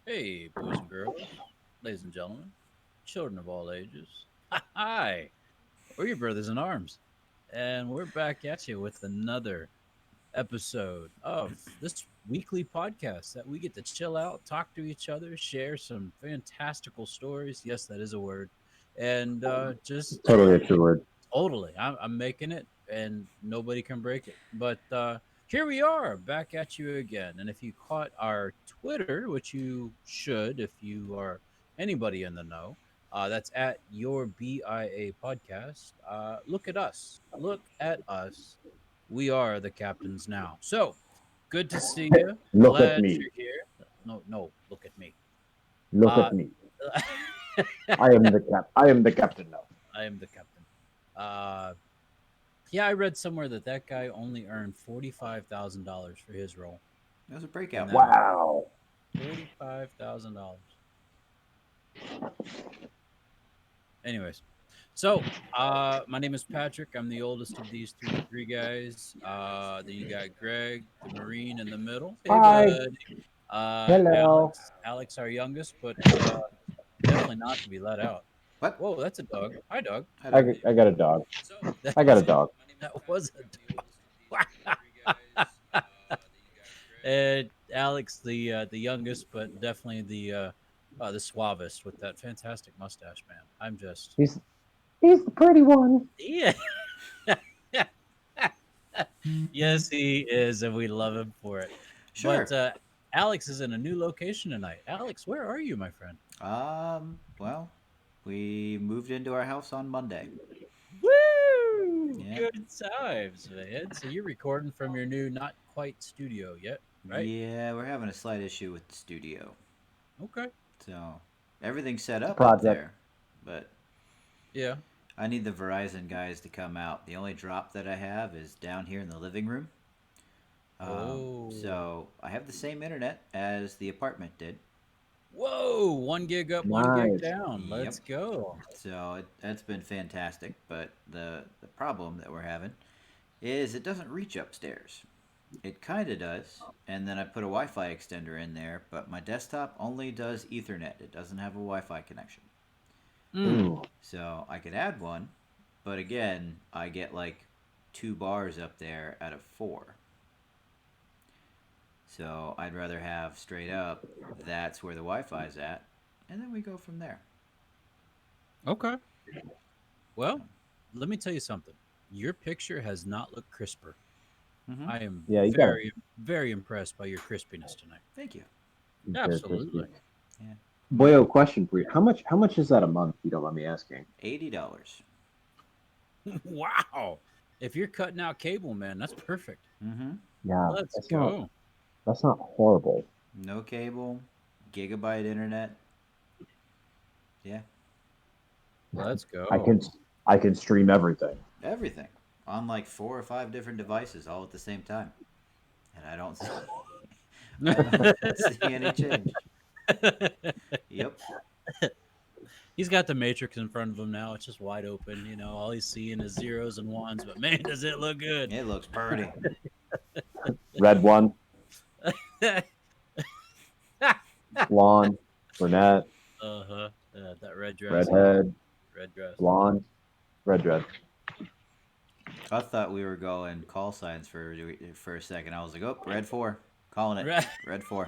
Hey, boys and girls, ladies and gentlemen, children of all ages. Hi, we're your brothers in arms, and we're back at you with another episode of this weekly podcast that we get to chill out, talk to each other, share some fantastical stories. Yes, that is a word, and just Totally a true word. totally. I'm making it, and nobody can break it. But here we are, back at you again. And if you caught our Twitter, which you should, if you are anybody in the know, that's at your BIA podcast. Look at us. Look at us. We are the captains now. So good to see you. Look at Glad me. you're here. No, no, look at me. Look Uh, at me. I am the captain now. I am the captain. Uh, Yeah, I read somewhere that that guy only earned $45,000 for his role It was a in breakout that movie. movie. Wow. $45,000. Anyways, so my name is Patrick. I'm the oldest of these three guys. Then you got Greg, the Marine in the middle. Hey, Hi. bud. Hello. Alex, our youngest, but definitely not to be let out. What? Whoa, that's a dog. Hi, dog. I I, don't. I got a dog. That I got a was dog. that was a dog. And Alex, the youngest, but definitely the suavest with that fantastic mustache, man. I'm just He's he's the pretty one. yeah. Yes, he is, and we love him for it. But Sure. Alex is in a new location tonight. Alex, where are you, my friend? Well, we moved into our house on Monday. Woo! Yeah. Good times, man. So you're recording from your new, not quite studio yet, right? Yeah, we're having a slight issue with the studio. Okay. So, everything's set It's a up project. there, but Yeah. I need the Verizon guys to come out. The only drop that I have is down here in the living room. Oh. So, I have the same internet as the apartment did. Whoa, 1 gig up, 1 gig Nice. down. Yep. Let's go. So, that's been fantastic, but the problem that we're having is it doesn't reach upstairs. It kind of does. And then I put a Wi Fi extender in there, but my desktop only does Ethernet. It doesn't have a Wi Fi connection. Mm. Ooh. So I could add one, but again, I get like 2 bars up there out of 4. So I'd rather have straight up, that's where the Wi Fi's at, and then we go from there. Okay. Well, let me tell you something. Your picture has not looked crisper. Mm-hmm. I am Yeah, you got it. very, very impressed by your crispiness tonight. Thank you. Very crispy. Absolutely. Yeah. Boyo, question for you. How much is that a month? If you don't mind me asking. $80. Wow. If you're cutting out cable, man, that's perfect. Mm-hmm. Yeah, Let's that's not go. that's not horrible. No cable, gigabyte internet. Yeah. Let's I go. can I can stream everything. Everything. On like 4 or 5 different devices all at the same time. And I don't see I don't see any change. Yep. He's got the matrix in front of him now. It's just wide open. All he's seeing is zeros and ones, but man, does it look good. It looks pretty. Red one, blonde, brunette, Uh-huh. That red dress, huh? redhead, Red dress. blonde, red dress. I thought we were going call signs for a second. I was like, oh, red 4. Calling it. Red. Red 4.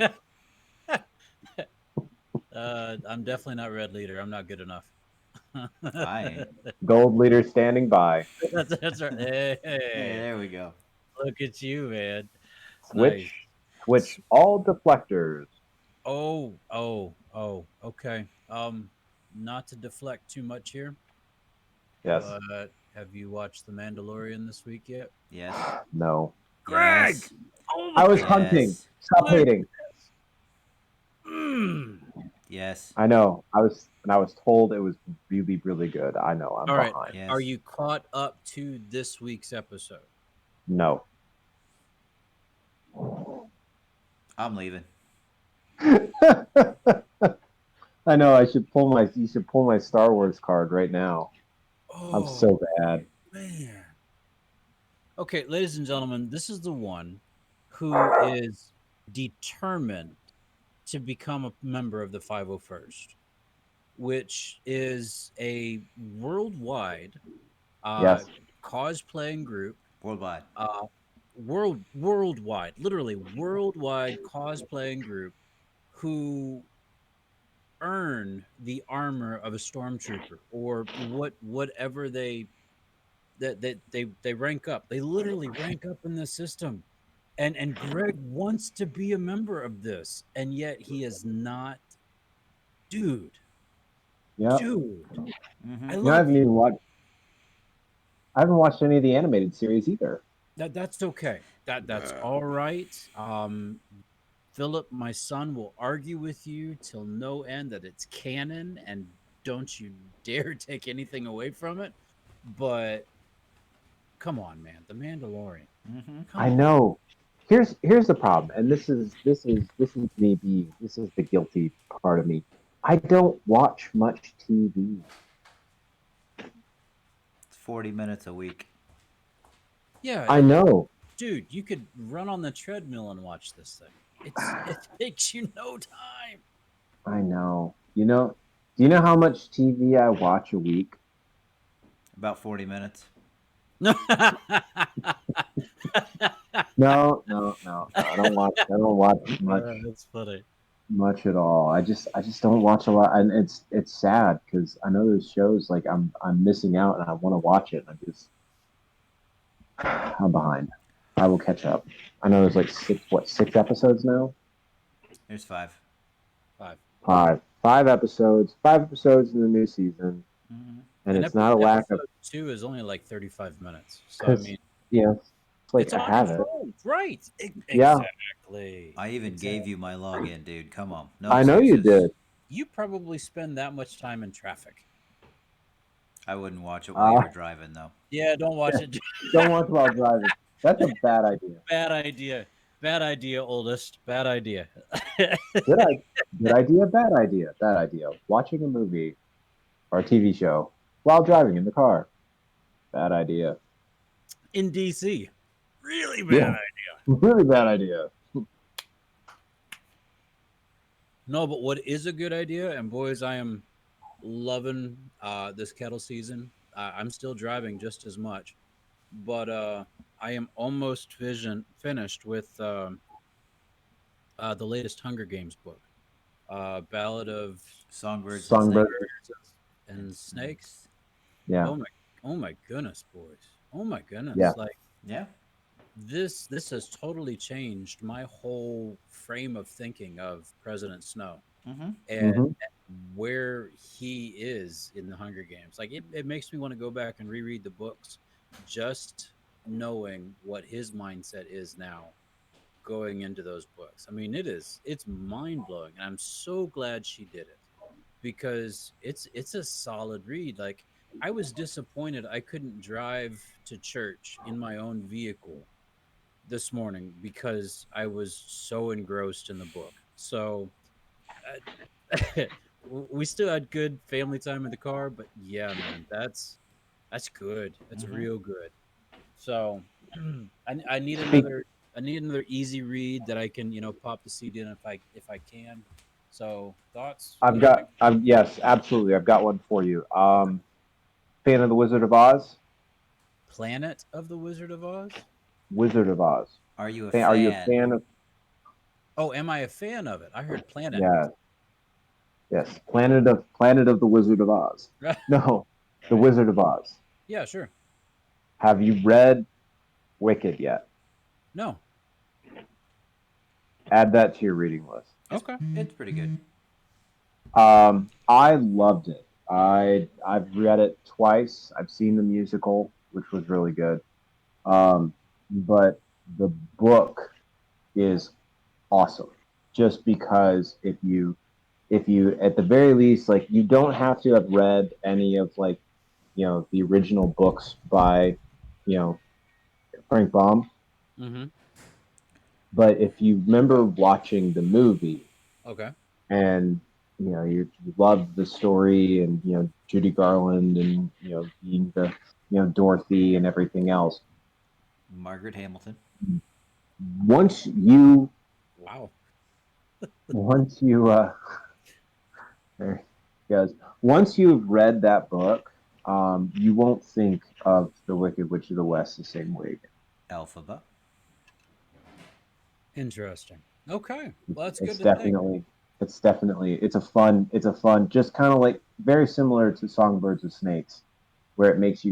I'm definitely not red leader. I'm not good enough. I ain't. Gold leader standing by. That's right. Hey, Hey, hey, there we go. look at you, man. It's nice. Switch all deflectors. Oh. Okay. Not to deflect too much here, Yes. but have you watched The Mandalorian this week yet? Yes. No. Greg! Yes. Oh I my was god! hunting. Yes. Stop Look! hating. Mm. Yes. I know. I was told it was really, really good. I know. I'm All right. behind. Are Yes. you caught up to this week's episode? No. I'm leaving. I know. You should pull my Star Wars card right now. I'm Oh, so bad. man. Okay, ladies and gentlemen, this is the one who is determined to become a member of the 501st, which is a worldwide uh, Yes. cosplaying group, Worldwide. uh, worldwide, literally worldwide cosplaying group who earn the armor of a stormtrooper or whatever they rank up. They literally rank up in the system. And Greg wants to be a member of this, and yet he is not. Dude, Yep. dude, Mm-hmm. I You know, I love haven't you. even watched. I haven't watched any of the animated series either. That's okay. That's all right. Philip, my son, will argue with you till no end that it's canon, and don't you dare take anything away from it. But come on, man, The Mandalorian. Mm-hmm. I Come on. know. Here's the problem, and this is me being this is the guilty part of me. I don't watch much TV. It's 40 minutes a week. Yeah, I know. dude, you could run on the treadmill and watch this thing. It takes you no time. I know. Do you know how much TV I watch a week? About 40 minutes. No, no, no, no. I don't watch That's funny. much at all. I just don't watch a lot, and it's sad because I know there's shows like I'm missing out, and I want to watch it. And I'm behind. I will catch up. I know there's like six episodes now? There's 5. Five. Five episodes in the new season, Mm-hmm. and And it's not a lack of episode two is only like 35 minutes. So I because mean, it's like it's I on have its it. own, right? Yeah, Exactly. I even gave Exactly. you my login, dude. Come on. No I know you excuses. did. You probably spend that much time in traffic. I wouldn't watch it while you Uh, were driving, though. Yeah, don't watch it. don't watch while driving. That's a bad idea. Bad idea. Bad idea, oldest. Bad idea. Good, good idea. Bad idea. Bad idea. Watching a movie or a TV show while driving in the car. Bad idea. In DC. Really bad Yeah, idea. really bad idea. No, but what is a good idea? And boys, I am loving this kettle season. I'm still driving just as much, but I am almost finished with the latest Hunger Games book, Ballad of Songbirds and Snakes. Songbird. Birds And and Snakes. Snakes. Yeah, Oh my, oh my goodness, boys! Oh my yeah. goodness! Like Yeah. this has totally changed my whole frame of thinking of President Snow Mm-hmm. and Hmm. where he is in the Hunger Games. Like it makes me want to go back and reread the books just knowing what his mindset is now going into those books. I mean, it's mind blowing, and I'm so glad she did it because it's a solid read. Like I was disappointed I couldn't drive to church in my own vehicle this morning because I was so engrossed in the book. So we still had good family time in the car, but yeah, man, that's good. That's Mm-hmm. real good. So I need Speak. another easy read that I can pop the CD in if I can. So thoughts? What I've do you think? got. Yes, absolutely. I've got one for you. Fan of the Wizard of Oz? Planet of the Wizard of Oz? Wizard of Oz. Are you a Are you a fan? fan of? Oh, am I a fan of it? I heard Planet. Yeah. Yes. Planet of the Wizard of Oz. Right. No, the Right. Wizard of Oz. Yeah, sure. Have you read Wicked yet? No. Add that to your reading list. Okay. It's pretty good. I loved it. I've read it twice. I've seen the musical, which was really good. But the book is awesome. Just because if you at the very least like you don't have to have read any of like the original books by you know Frank Baum, Mm-hmm. but if you remember watching the movie Okay. and you love the story and Judy Garland and being the Dorothy and everything else. Margaret Hamilton. Once you Wow. once you there he goes. Once you've read that book, you won't think of the Wicked Witch of the West the same way again. Alphaba. Interesting. Okay. Well, that's good It's to think. definitely it's a fun just kind of like very similar to Songbirds and Snakes, where it makes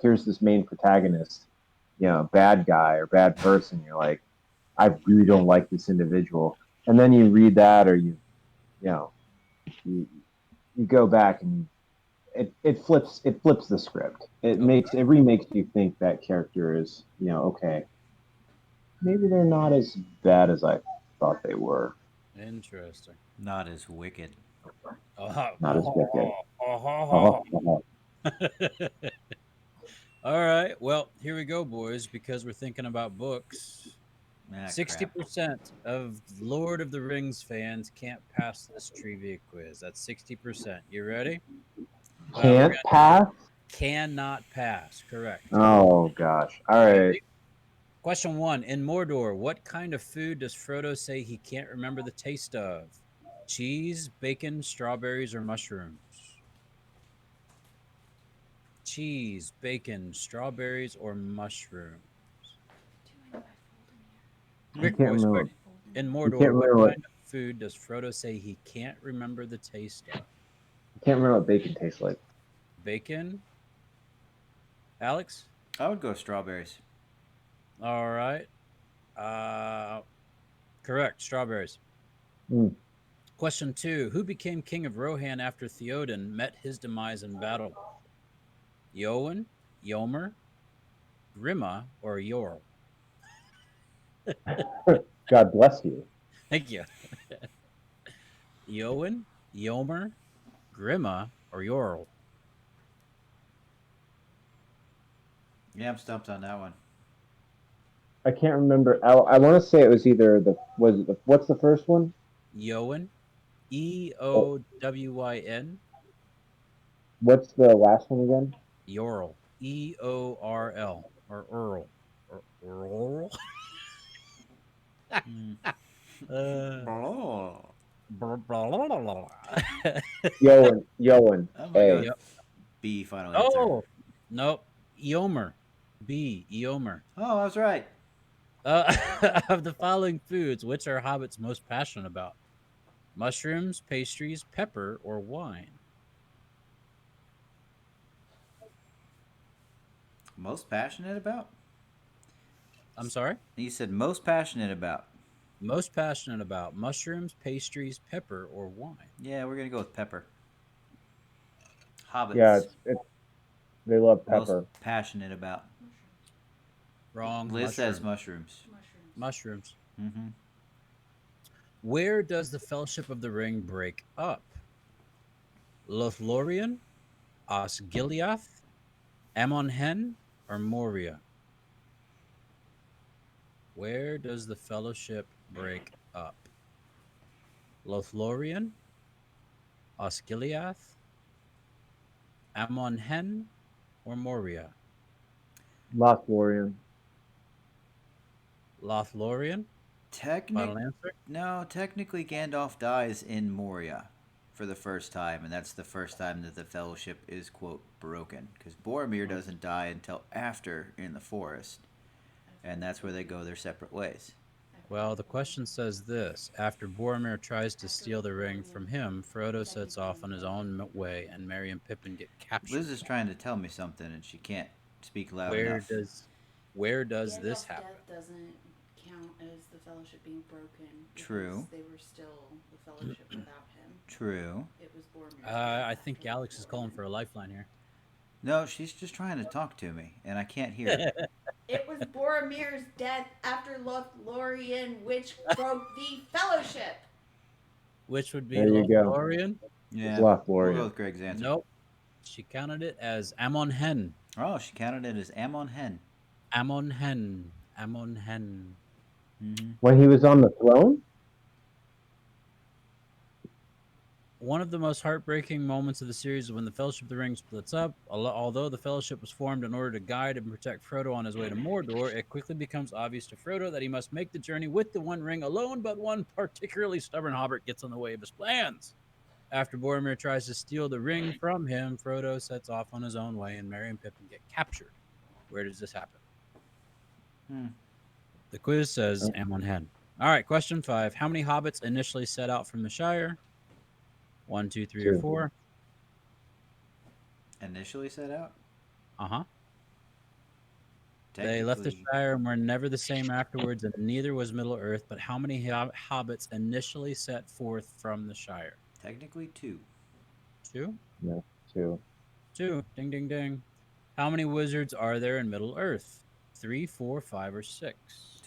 here's this main protagonist, bad guy or bad person. You're like, I really don't like this individual, and then you read that, or you know you, you go back and it flips the script. Okay. It remakes you think that character is, okay, maybe they're not as bad as I thought they were. Interesting. Not as wicked. Not as wicked. All Uh-huh, uh-huh. right. Well, here we go, boys, because we're thinking about books. Ah, crap. 60% of Lord of the Rings fans can't pass this trivia quiz. That's 60%. You ready? We're Can't going pass. to cannot pass. Correct. Oh gosh. All right. Ready? Question one. In Mordor, what kind of food does Frodo say he can't remember the taste of? Cheese, bacon, strawberries, or mushrooms? Cheese, bacon, strawberries, or mushrooms? I Quick, can't boys, quick. remember. In You can't Mordor, what remember what kind of food does Frodo say he can't remember the taste of? I can't remember what bacon tastes like. Bacon, Alex? I would go strawberries. All right. Uh, correct. Strawberries. Mm. Question two. Who became king of Rohan after Theoden met his demise in battle? Yowen, Yomer, Grima, or Yorl? God bless you. Thank you. Yowen, Yomer, Grima, or Yorl? Yeah, I'm stumped on that one. I can't remember. I want to say it was either what's the first one? Yowen, Oh, Eowyn, what's the last one again? Yorl, Eorl, or Earl, or Earl. Mm. uh, Oh, Yowen. I'm gonna go A. with yep. B. Final answer. Oh, nope. Eomer. B. Eomer. Oh, I was right. Of the following foods, which are hobbits most passionate about? Mushrooms, pastries, pepper, or wine? Most passionate about? I'm sorry? You said most passionate about. Most passionate about mushrooms, pastries, pepper, or wine? Yeah, we're gonna go with pepper. Yeah, Hobbits. it's they love Most pepper. passionate about. Wrong. Liz says Mushroom. mushrooms. Mushrooms. Mm-hmm. Where does the Fellowship of the Ring break up? Lothlorien, Osgiliath, Amon-Hen, or Moria? Where does the Fellowship break up? Lothlorien, Osgiliath, Amon-Hen, or Moria? Lothlorien. Lothlorien. Technic Final answer. No, technically Gandalf dies in Moria for the first time, and that's the first time that the Fellowship is quote broken. Because Boromir doesn't die until after in the forest, and that's where they go their separate ways. Well, the question says this. After Boromir tries to steal the ring from him, Frodo sets off on his own way and Merry and Pippin get Liz captured. is trying to tell me something, and she can't speak loud Where enough. does where does this Gandalf's happen? death doesn't count as the Fellowship being broken True. because they were still the Fellowship without him. True. It was Boromir's death I after think Alex is calling Lothlorien. for a lifeline here. No, she's just trying to talk to me, and I can't hear. It was Boromir's death after Lothlorien, which broke the Fellowship. Which would be There you go. Lothlorien? It's Yeah, we'll go Lothlorien. with Greg's answer. Nope. She counted it as Amon-Hen. Oh, she counted it as Amon Hen. Amon-Hen. Amon-Hen. Mm-hmm. When he was on the throne? One of the most heartbreaking moments of the series is when the Fellowship of the Ring splits up. Although the Fellowship was formed in order to guide and protect Frodo on his way to Mordor, it quickly becomes obvious to Frodo that he must make the journey with the One Ring alone, but one particularly stubborn hobbit gets in the way of his plans. After Boromir tries to steal the ring from him, Frodo sets off on his own way and Merry and Pippin get captured. Where does this happen? Hmm. The quiz says M1 Hen. All right, question 5. How many hobbits initially set out from the Shire? 1, 2, 3, or Two. 4? Initially set out? Uh huh. They left the Technically, Shire and were never the same afterwards, and neither was Middle Earth. But how many hobbits initially set forth from the Shire? technically 2. 2? No, two. 2. Ding, ding, ding. How many wizards are there in Middle Earth? 3, 4, 5, or 6?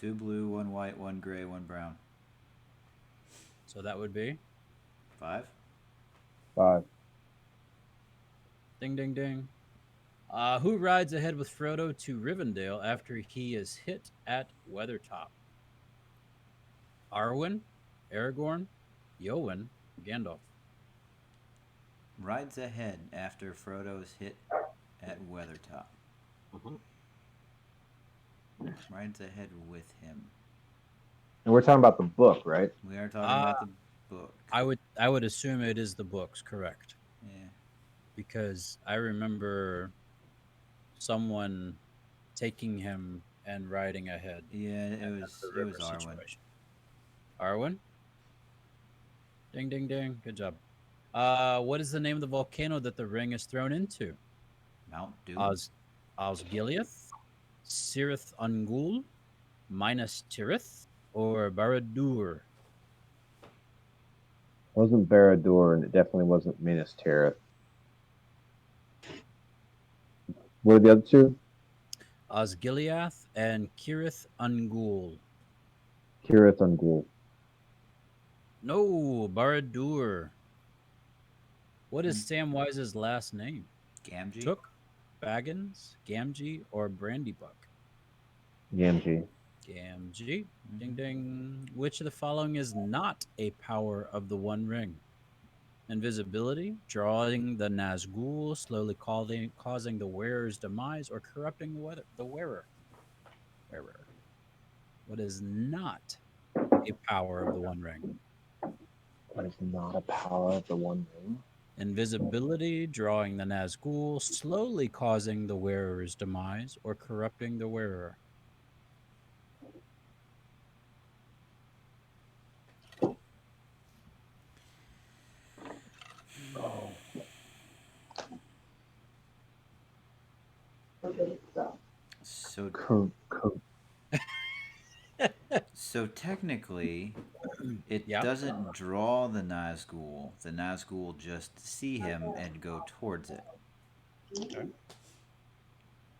2 blue, 1 white, 1 gray, 1 brown. So that would be 5? Five. ding, ding, ding. Who rides ahead with Frodo to Rivendell after he is hit at Weathertop? Arwen, Aragorn, Yowen, Gandalf. Rides ahead after Frodo's hit at Weathertop. Rides ahead with him. And we're talking about the book, right? We are talking about the book. I would assume it is the books, correct? Yeah. Because I remember someone taking him and riding ahead. Yeah, it and was the river Arwen. situation. Arwen? Ding, ding, ding. Good job. What is the name of the volcano that the ring is thrown into? Mount Doom. Osgiliath, Cirith Ungol, Minas Tirith, or Barad-dûr? It wasn't Barad-dûr, and it definitely wasn't Minas Tirith. What are the other two? Osgiliath and Cirith Ungol. Cirith Ungol. No, Barad-dûr. What is Samwise's last name? Gamgee. Took, Baggins, Gamgee, or Brandybuck? Gamgee. Gamgee. Ding ding. Which of the following is not a power of the One Ring? Invisibility, drawing the Nazgul, slowly causing the wearer's demise, or corrupting the wearer? Wearer. What is not a power of the One Ring? That is not a power of the One Ring. Invisibility, drawing the Nazgul, slowly causing the wearer's demise, or corrupting the wearer? So Co- co- so technically, it Yeah. doesn't draw the Nazgul. The Nazgul just see him and go towards it. Okay.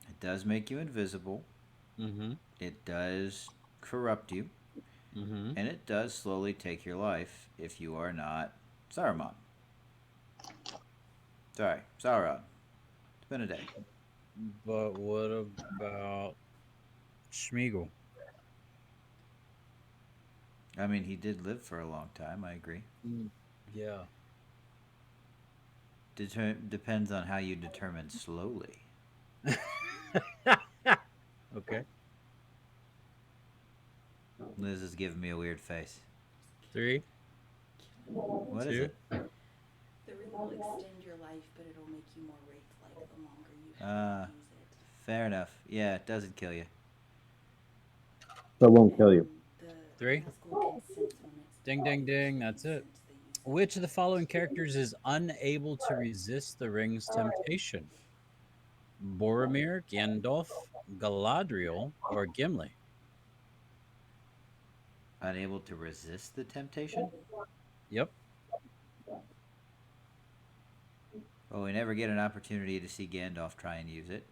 It does make you invisible. Mm-hmm. It does corrupt you. Mm-hmm. And it does slowly take your life if you are not Saruman. Sorry, Sauron. It's been a day. But what about Schmeagol? I mean, he did live for a long time, I agree. Yeah. Depends on how you determine slowly. Okay. Liz is giving me a weird face. 3, What 2. is it? The ring will extend your life, but it'll make you more wraith-like the longer you have to use it. Fair enough. Yeah, it doesn't kill you. That won't kill you. The 3. Nazgul can sense when it's Ding, ding, ding. That's it. since they use it. Which of the following characters is unable to resist the ring's temptation? Boromir, Gandalf, Galadriel, or Gimli? Unable to resist the temptation? Yep. Well, we never get an opportunity to see Gandalf try and use it.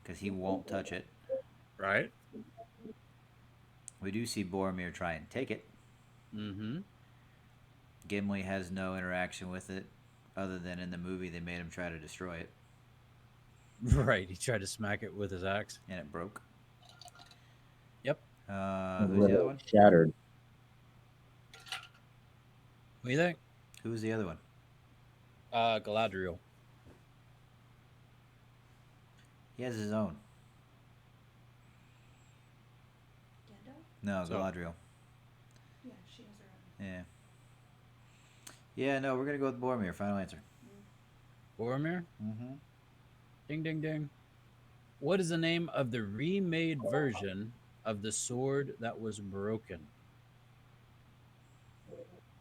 Because he won't touch it. Right. We do see Boromir try and take it. Mm-hmm. Gimli has no interaction with it, other than in the movie they made him try to destroy it. Right. He tried to smack it with his axe. And it broke. Yep. Who's the other one? Shattered. What do you think? Who's the other one? Galadriel. He has his own. Gandalf? No, So Galadriel. Yeah, she has her Yeah. Yeah, no, we're gonna go with Boromir. Final answer. own. Boromir. Mm-hmm. Ding ding ding. What is the name of the remade version of the sword that was broken?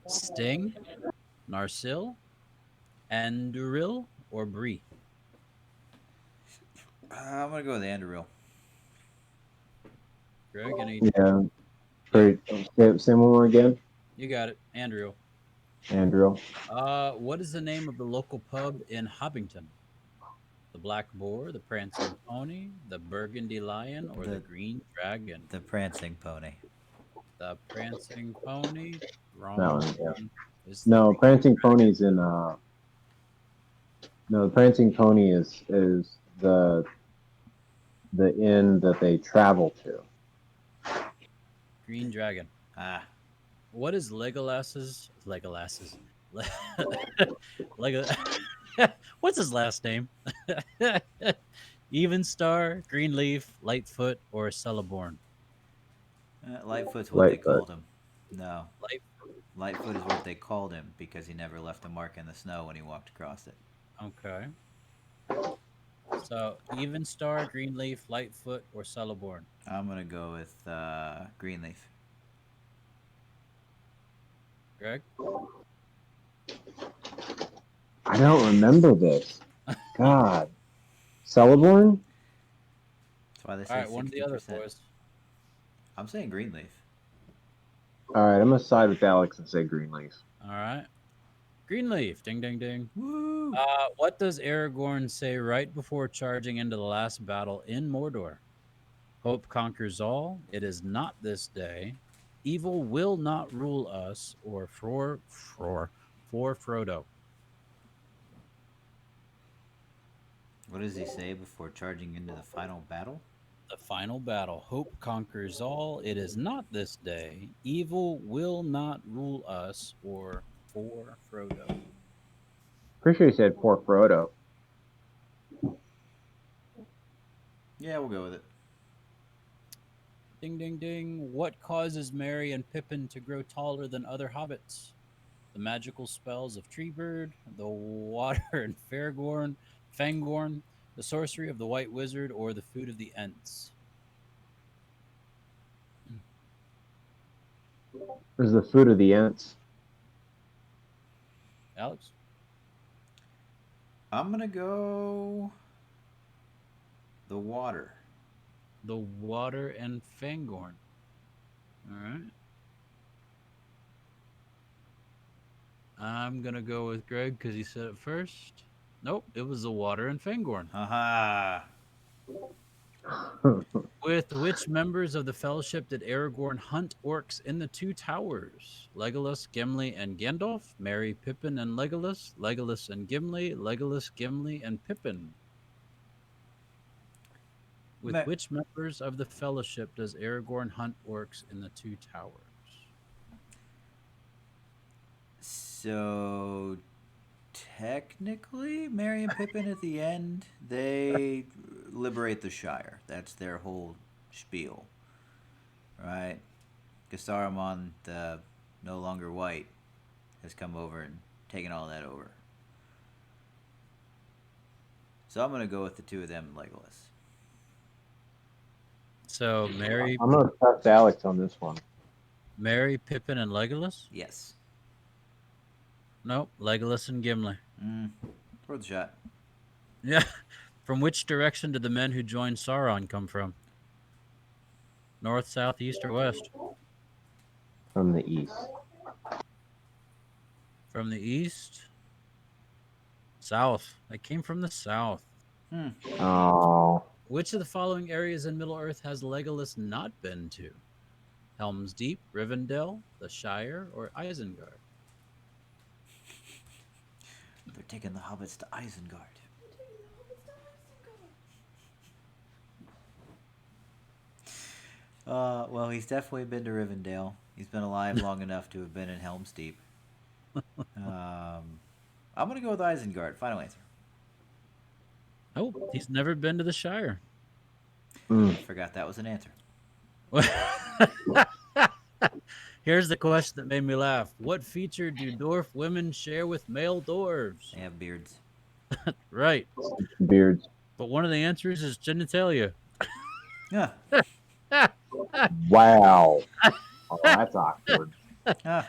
Sting, Narsil, Anduril, or Bree? I'm gonna go with Anduril. Greg, any? Yeah. Yeah, Say one more again, you got it. Andrew. Andrew. What is the name of the local pub in Hobbington? The Black Boar, the Prancing Pony, the Burgundy Lion, or the The Green Dragon? the prancing pony. The Prancing Pony. No, Wrong. yeah. It's the No, Green Prancing Dragon. Pony's in. No, the Prancing Pony is the inn that they travel to. Green Dragon. Ah, What is Lego? What's his last name? Evenstar, Greenleaf, Lightfoot, or Celeborn? Lightfoot's what they Lightfoot. called him. No, Light. Lightfoot is what they called him because he never left a mark in the snow when he walked across it. Okay. So Evenstar, Greenleaf, Lightfoot, or Celeborn? I'm gonna go with Greenleaf. Greg? I don't remember this. God, Celeborn. That's why they All say right, one of the other 60%. boys. I'm saying Greenleaf. All right, I'm gonna side with Alex and say Greenleaf. All right. Greenleaf. Ding, ding, ding. Woo! What does Aragorn say right before charging into the last battle in Mordor? Hope conquers all. It is not this day. Evil will not rule us, or for Frodo. What does he say before charging into the final battle? The final battle. Hope conquers all. It is not this day. Evil will not rule us, or for Frodo. Pretty sure he said for Frodo. Yeah, we'll go with it. Ding, ding, ding. What causes Merry and Pippin to grow taller than other hobbits? The magical spells of Treebird, the water and Fangorn, the sorcery of the White Wizard, or the food of the Ents. There's the food of the Ents. Alex? I'm gonna go the water. The water and Fangorn. All right. I'm going to go with Greg because he said it first. Nope, it was the water and Fangorn. Haha. With which members of the Fellowship did Aragorn hunt orcs in the Two Towers? Legolas, Gimli, and Gandalf, Merry, Pippin, and Legolas, Legolas and Gimli, Legolas, Gimli, and Pippin. With Me- which members of the Fellowship does Aragorn hunt orcs in the Two Towers? So technically, Merry and Pippin at the end, they liberate the Shire. That's their whole spiel, right? Saruman, the no longer white, has come over and taken all that over. So I'm gonna go with the two of them, Legolas. So I'm gonna trust Alex on this one. Merry, Pippin, and Legolas? Yes. Nope, Legolas and Gimli. Worth a shot. Yeah. From which direction did the men who joined Sauron come from? North, south, east, or west? From the east. From the east? South. They came from the south. Oh, Which of the following areas in Middle Earth has Legolas not been to? Helm's Deep, Rivendell, the Shire, or Isengard? They're taking the hobbits to Isengard. Well, he's definitely been to Rivendell. He's been alive long enough to have been in Helm's Deep. I'm gonna go with Isengard. Final answer. Oh, he's never been to the Shire. Mm. Forgot that was an answer. Here's the question that made me laugh. What feature do dwarf women share with male dwarves? They have beards. Right. Beards. But one of the answers is genitalia. Ah, Wow. Oh, that's awkward. ah.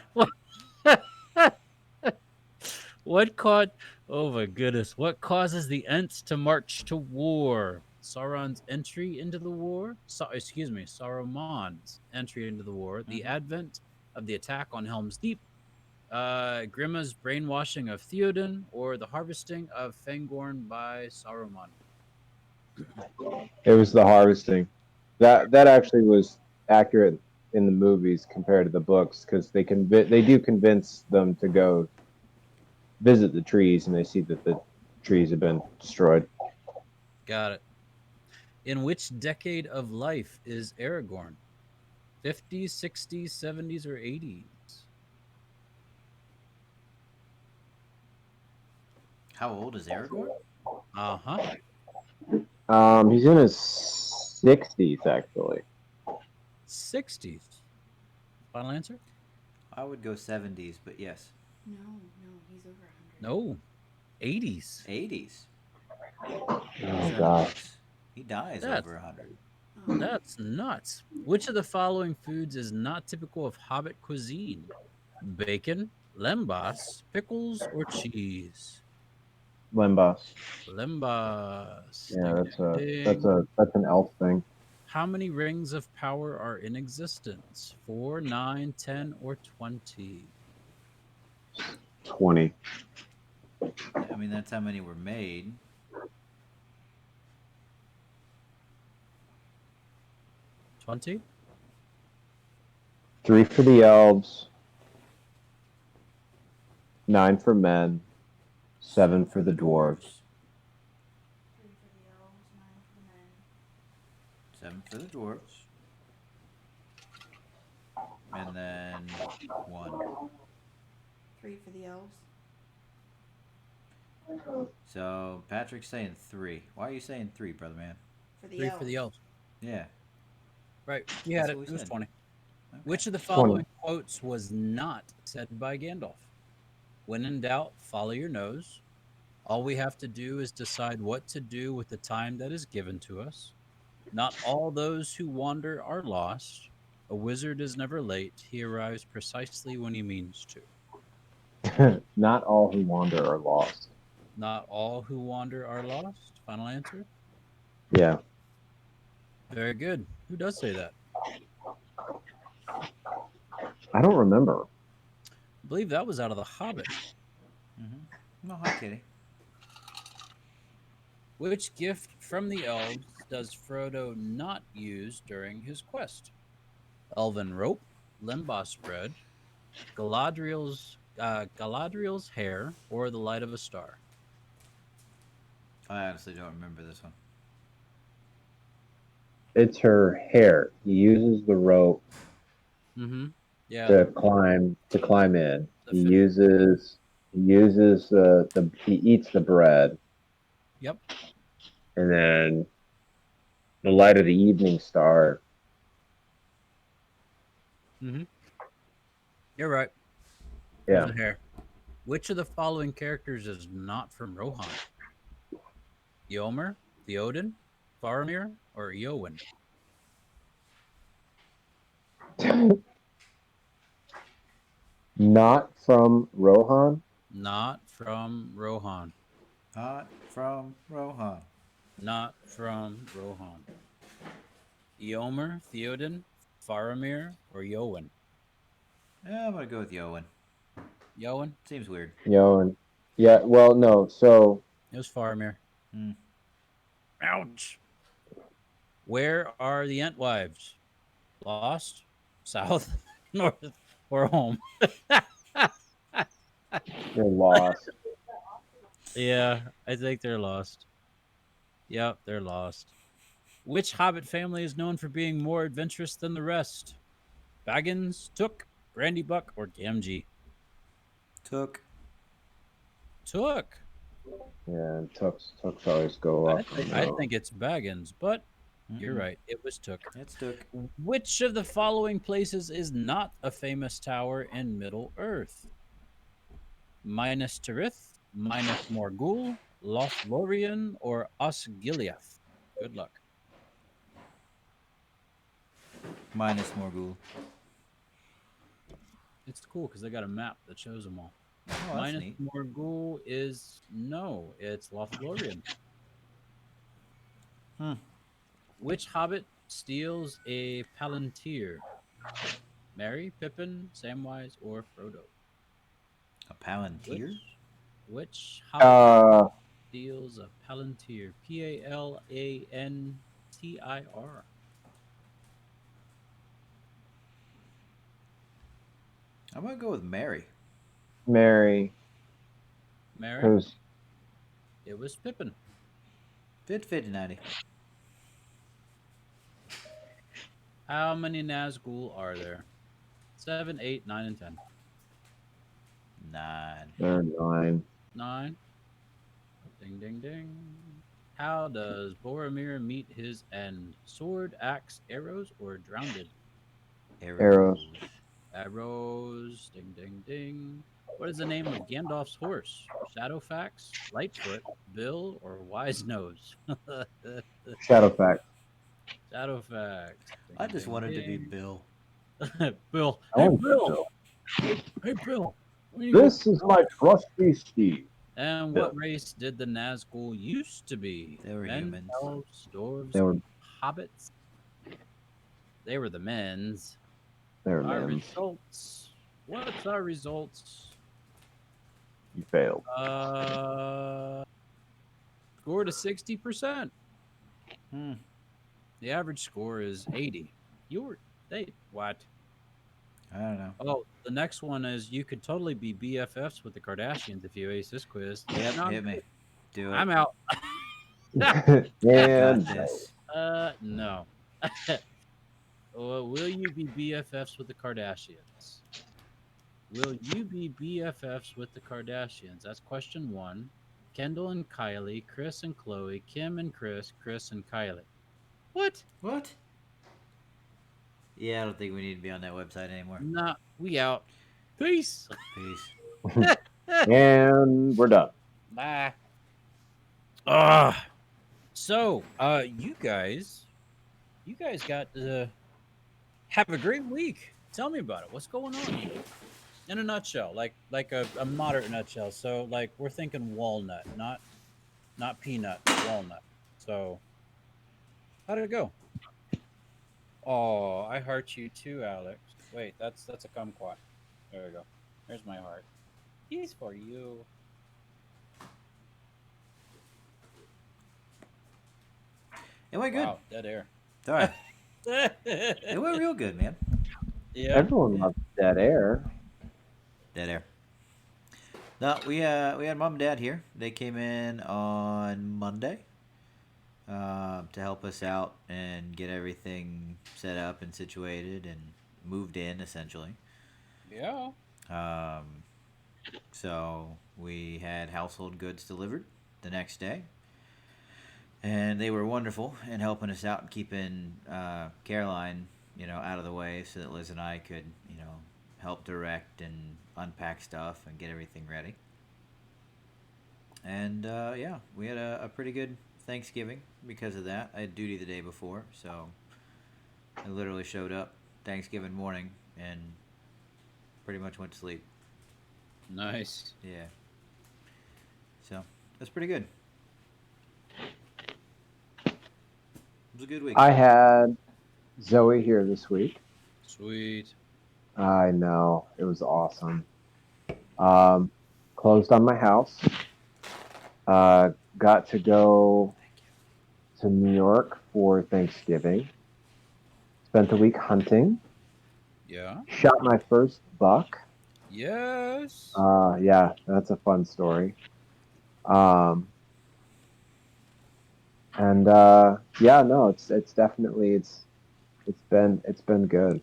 What caught? Oh my goodness! What causes the Ents to march to war? Sauron's entry into the war. Saruman's entry into the war. The Mm-hmm. advent of the attack on Helm's Deep. Grimma's brainwashing of Theoden, or the harvesting of Fangorn by Saruman. It was the harvesting. That actually was accurate in the movies compared to the books because they do convince them to go visit the trees and they see that the trees have been destroyed. Got it. In which decade of life is Aragorn? 50s, 60s, 70s, or 80s? How old is Aragorn? Uh huh. He's in his 60s actually. 60s. Final answer? I would go 70s, but yes. No, no, he's over 100. No. 80s. 80s. Oh In the gosh. books, he dies That's over 100. Oh, that's nuts. Which of the following foods is not typical of Hobbit cuisine? Bacon, lembas, pickles, or cheese? Lembas. Lembas. Yeah, Ding, that's a ding, that's ding. a that's an elf thing. How many rings of power are in existence? 4, 9, 10, or 20? 20. I mean, that's how many were made. 20? 3 for the elves, 9 for men, 7 for the dwarves. 3 for the elves, 9 for the men. 7 for the dwarves. And then 1. 3 for the elves. So Patrick's saying 3. Why are you saying 3, brother man? For the 3 elves. for the elves. Yeah. Right. You had That's it. what we It was said. 20. Okay. Which of the 20. following quotes was not said by Gandalf? When in doubt, follow your nose. All we have to do is decide what to do with the time that is given to us. Not all those who wander are lost. A wizard is never late. He arrives precisely when he means to. Not all who wander are lost. Not all who wander are lost. Final answer. Yeah. Very good. Who does say that? I don't remember. I believe that was out of The Hobbit. Mm-hmm. No, hi, Kitty. Which gift from the elves does Frodo not use during his quest? Elven rope, Lembas bread, Galadriel's hair, or the light of a star? I honestly don't remember this one. It's her hair. He uses the rope Mm-hmm. Yeah, to climb in. the He fifth. uses he eats the bread Yep. and then the light of the evening star. Mm-hmm. You're right. There's Yeah. the hair. Which of the following characters is not from Rohan? Yomer, Theoden, Faramir, or Eowyn? Not from Rohan. Not from Rohan. Not from Rohan. Not from Rohan. Eomer, Theoden, Faramir, or Eowyn? Yeah, I'm gonna go with Yowen. Eowyn? Seems weird. And yeah. Well, no. So It was Faramir. Hmm. Ouch. Where are the Entwives? Lost? South? North? Or home? they're lost. Yeah, I think they're lost. Yep, they're lost. Which Hobbit family is known for being more adventurous than the rest? Baggins, Took, Brandybuck, or Gamgee? Took. Took. Yeah, and Tooks always go up on I those. think it's Baggins, but you're Mm-mm. right. It was Took. It's took. Which of the following places is not a famous tower in Middle Earth? Minas Tirith, Minas Morgul, Lothlorien, or Osgiliath? Good luck. Minus Morgul. It's cool because they got a map that shows them all. Oh, that's Minas neat. Morgul is no, it's Lothlorien. Hmm. Which hobbit steals a palantir? Merry, Pippin, Samwise, or Frodo? A Palantir? Which hobbit Uh, steals a palantir? Palantir. I'm gonna go with Mary. Mary, Merry, because it was Pippin. Fit 90. How many Nazgul are there? 7, 8, 9, and 10. 9. they're 9. 9. Ding, ding, ding. How does Boromir meet his end? Sword, axe, arrows, or drowned? Arrows. Arrows. Arrows. Ding, ding, ding. What is the name of Gandalf's horse? Shadowfax, Lightfoot, Bill, or Wise Nose? Shadowfax. Shadowfax. I Ding, just ding, wanted to be ding. Bill. Bill. I Hey, want to be Bill. Bill. Hey, Bill. When you go? This is my trusty steed. And Bill. what race did the Nazgul used to be? They were Men, humans. elves, dwarves, They were hobbits? They were the men's. they were Our men's. results. What's our results? You failed. Score to 60%. Hmm. The average score is 80. You were they what? I don't know. Oh, the next one is you could totally be BFFs with the Kardashians if you ace this quiz. Yep, No, hit me. Do it. I'm out. I got And this. No. Will you be BFFs with the Kardashians? Will you be BFFs with the Kardashians? That's question one. Kendall and Kylie, Chris and Chloe, Kim and Chris, Chris and Kylie. What? What? Yeah, I don't think we need to be on that website anymore. Nah, we out. Peace. Peace. and we're done. Bye. Ah. So, you guys got to have a great week. Tell me about it. What's going on? In a nutshell, like a moderate nutshell. So, like we're thinking walnut, not peanut, walnut. So, how did it go? Oh, I heart you too, Alex. Wait, that's a kumquat. There we go. There's my heart. He's for you. It went good. Wow, dead air. It's all right. It went real good, man. Yeah. Everyone loves dead air. Dead air. No, we had mom and dad here. They came in on Monday to help us out and get everything set up and situated and moved in essentially. Yeah. Um, so we had household goods delivered the next day, and they were wonderful in helping us out and keeping Caroline, out of the way so that Liz and I could, help direct and unpack stuff and get everything ready. And yeah, we had a pretty good Thanksgiving because of that. I had duty the day before, so I literally showed up Thanksgiving morning and pretty much went to sleep. Nice. Yeah. So that's pretty good. It was a good week. I had Zoe here this week. Sweet. I know. It was awesome. Closed on my house. Got to go to New York for Thanksgiving. Spent the week hunting. Yeah. Shot my first buck. Yes. Yeah, that's a fun story. And yeah, no, it's definitely it's been good.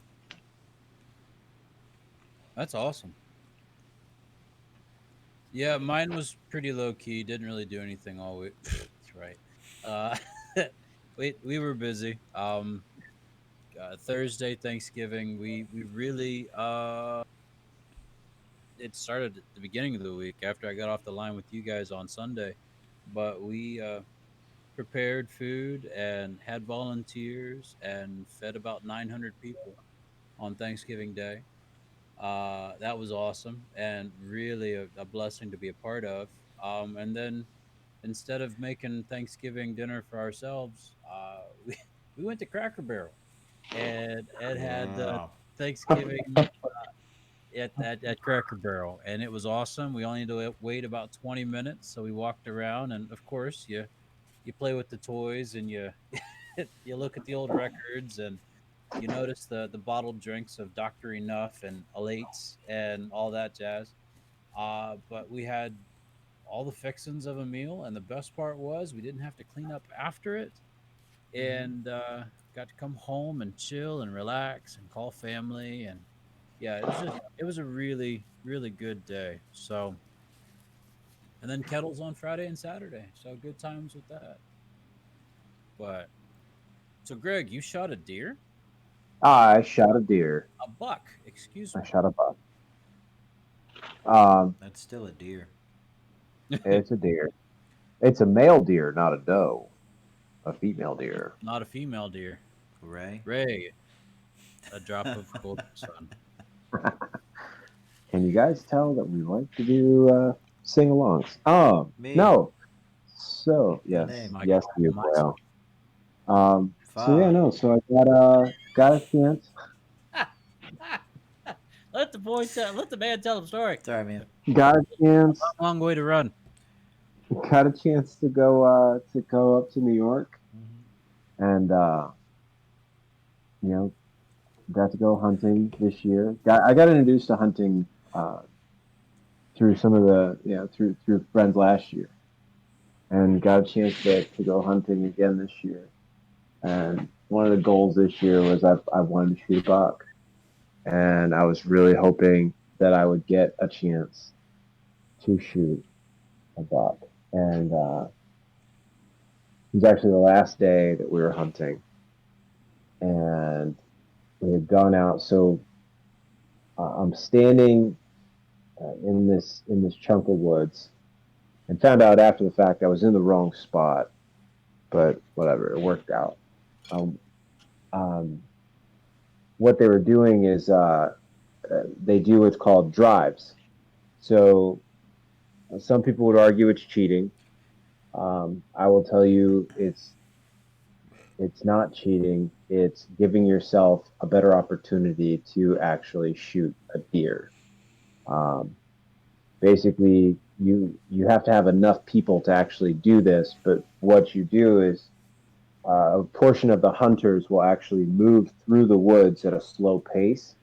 That's awesome. Yeah, mine was pretty low key. Didn't really do anything all week. That's right. Uh, we were busy. Thursday, Thanksgiving. We really it started at the beginning of the week after I got off the line with you guys on Sunday, but we prepared food and had volunteers and fed about 900 people on Thanksgiving Day. That was awesome and really a blessing to be a part of. And then instead of making Thanksgiving dinner for ourselves, we went to Cracker Barrel and Ed had Wow. Thanksgiving at Cracker Barrel, and it was awesome. We only had to wait about 20 minutes, so we walked around, and of course, you play with the toys and you you look at the old records and you notice the bottled drinks of Dr. Enough and Elates and all that jazz. But we had all the fixings of a meal, and the best part was we didn't have to clean up after it, Mm-hmm. and got to come home and chill and relax and call family, and yeah, it was a really good day. So, and then kettles on Friday and Saturday, so good times with that. But so, Greg, you shot a deer, I shot a deer. a buck, excuse I me. shot a buck. Um, That's still a deer. it's a deer. It's a male deer, not a doe. A female deer. Not a female deer. Ray? Ray, a drop of golden sun. Can you guys tell that we like to do sing-alongs? Me. No. So Good yes, name. My yes, you my well. So yeah, Fine. no. So I got a chance. Let the man tell the story. Sorry, man. Got a chance. Long way to run. Got a chance to go up to New York Mm-hmm. and you know got to go hunting this year. I got introduced to hunting uh, through some of the through friends last year, and got a chance to go hunting again this year. And one of the goals this year was I wanted to shoot a buck, and I was really hoping that I would get a chance to shoot a buck. And it was actually the last day that we were hunting, and we had gone out. So I'm standing in this chunk of woods, and found out after the fact I was in the wrong spot, but whatever, it worked out. Um, um, what they were doing is they do what's called drives. So some people would argue it's cheating. I will tell you it's not cheating. It's giving yourself a better opportunity to actually shoot a deer. Um, Basically, you have to have enough people to actually do this. But what you do is a portion of the hunters will actually move through the woods at a slow pace,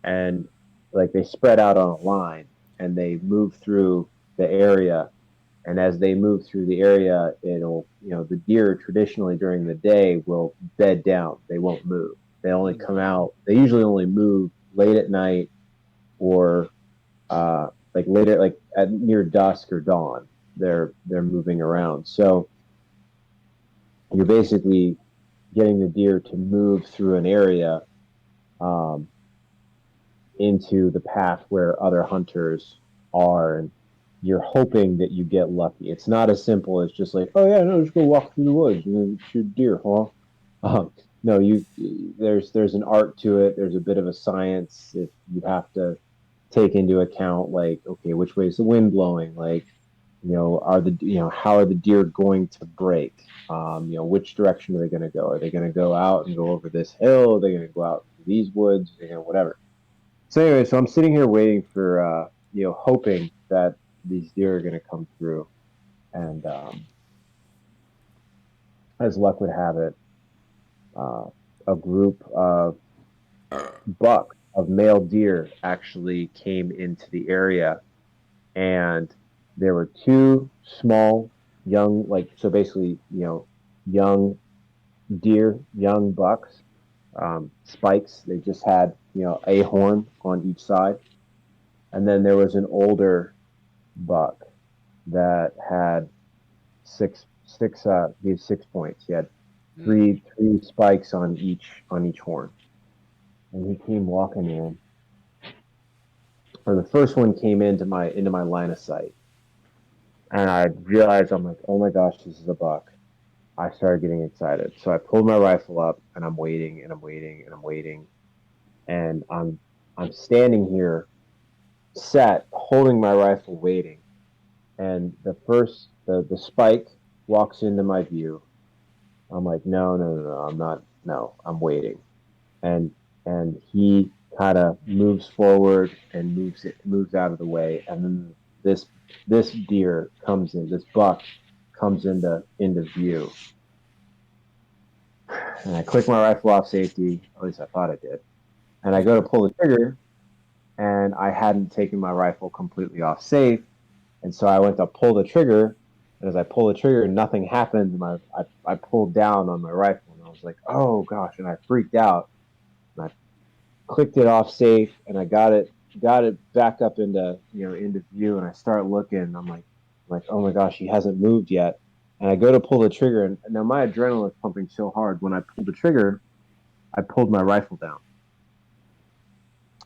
and like they spread out on a line and they move through the area. And as they move through the area, it'll, the deer traditionally during the day will bed down. They won't move. They only Mm. come out. They usually only move late at night or like later, like at near dusk or dawn. They're moving around. So you're basically getting the deer to move through an area um, into the path where other hunters are, and you're hoping that you get lucky. It's not as simple as just like, oh yeah, no, just go walk through the woods and then shoot deer, huh? No, there's an art to it. There's a bit of a science. If you have to take into account, like, okay, which way is the wind blowing? Like, how are the deer going to break? Which direction are they going to go? Are they going to go out and go over this hill? Are they going to go out to these woods? Whatever. So anyway, so I'm sitting here waiting for, hoping that these deer are going to come through. And as luck would have it, uh, a group of bucks, of male deer, actually came into the area. And there were two small, young, like, so basically, young deer, young bucks, spikes. They just had, a horn on each side. And then there was an older buck that had gave 6 points. He had Hmm. three spikes on each horn, and he came walking in. Or the first one came into my line of sight, and I realized I'm like, oh my gosh, this is a buck. I started getting excited, so I pulled my rifle up, and I'm waiting, and I'm waiting, and I'm waiting, and I'm standing here, set, holding my rifle, waiting, and the spike walks into my view. I'm like, no, no, no, no, I'm not. No, I'm waiting, and he kind of moves forward and moves out of the way, and then this deer comes in. This buck comes into view, and I click my rifle off safety. At least I thought I did. And I go to pull the trigger, and I hadn't taken my rifle completely off safe, and so I went to pull the trigger. And as I pull the trigger, nothing happened. And I pulled down on my rifle, and I was like, "Oh gosh!" And I freaked out. And I clicked it off safe, and I got it back up into view. And I start looking. And I'm like, "Oh my gosh, he hasn't moved yet." And I go to pull the trigger, and now my adrenaline is pumping so hard. When I pulled the trigger, I pulled my rifle down,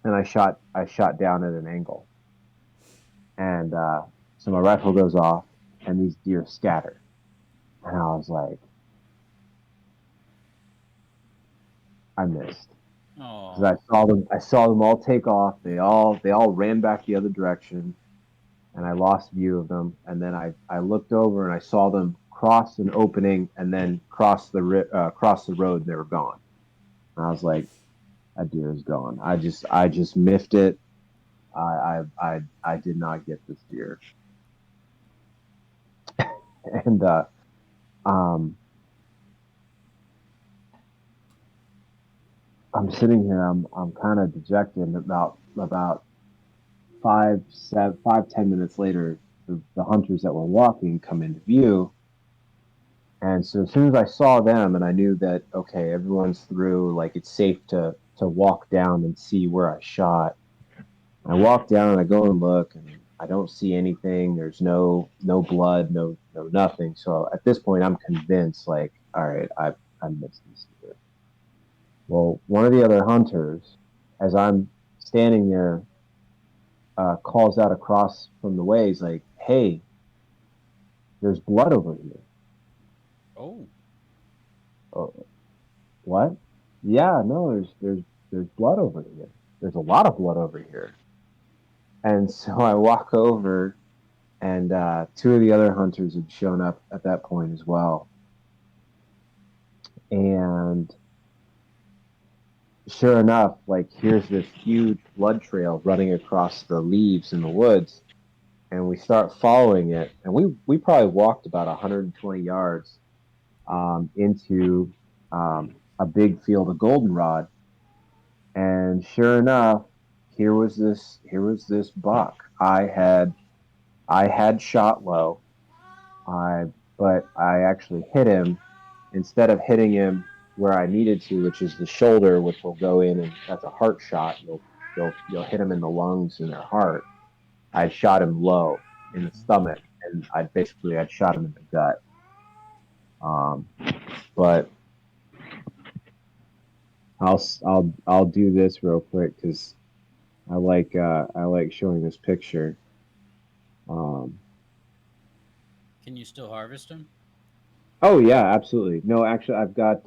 and I shot down at an angle, and so my rifle goes off, and these deer scatter, and I was like, I missed because Oh. I saw them all take off. They all ran back the other direction, and I lost view of them. And then I looked over and I saw them cross an opening and then cross the road, and they were gone. And I was like, that deer is gone. I just miffed it. I did not get this deer. And um, I'm sitting here. I'm kind of dejected. About 5, 10 minutes later, the hunters that were walking come into view. And so as soon as I saw them, and I knew that okay, everyone's through, like it's safe to walk down and see where I shot. I walk down and I go and look, and I don't see anything. There's no blood, no nothing. So at this point, I'm convinced, like, all right, I missed this deer. Well, one of the other hunters, as I'm standing there, calls out across from the way. He's like, "Hey, there's blood over here." Oh. Oh, what? Yeah, no, there's blood over here. There's a lot of blood over here. And so I walk over, and two of the other hunters had shown up at that point as well. And sure enough, like here's this huge blood trail running across the leaves in the woods, and we start following it, and we probably walked about 120 yards into a big field of goldenrod, and sure enough, here was this buck. I had shot low, I but I actually hit him instead of hitting him where I needed to, which is the shoulder, which will go in, and that's a heart shot. You'll hit him in the lungs and their heart. I shot him low in the stomach, and I'd shot him in the gut. Um, but I'll do this real quick because I like showing this picture. Um, Can you still harvest them? oh yeah, absolutely. No, actually, I've got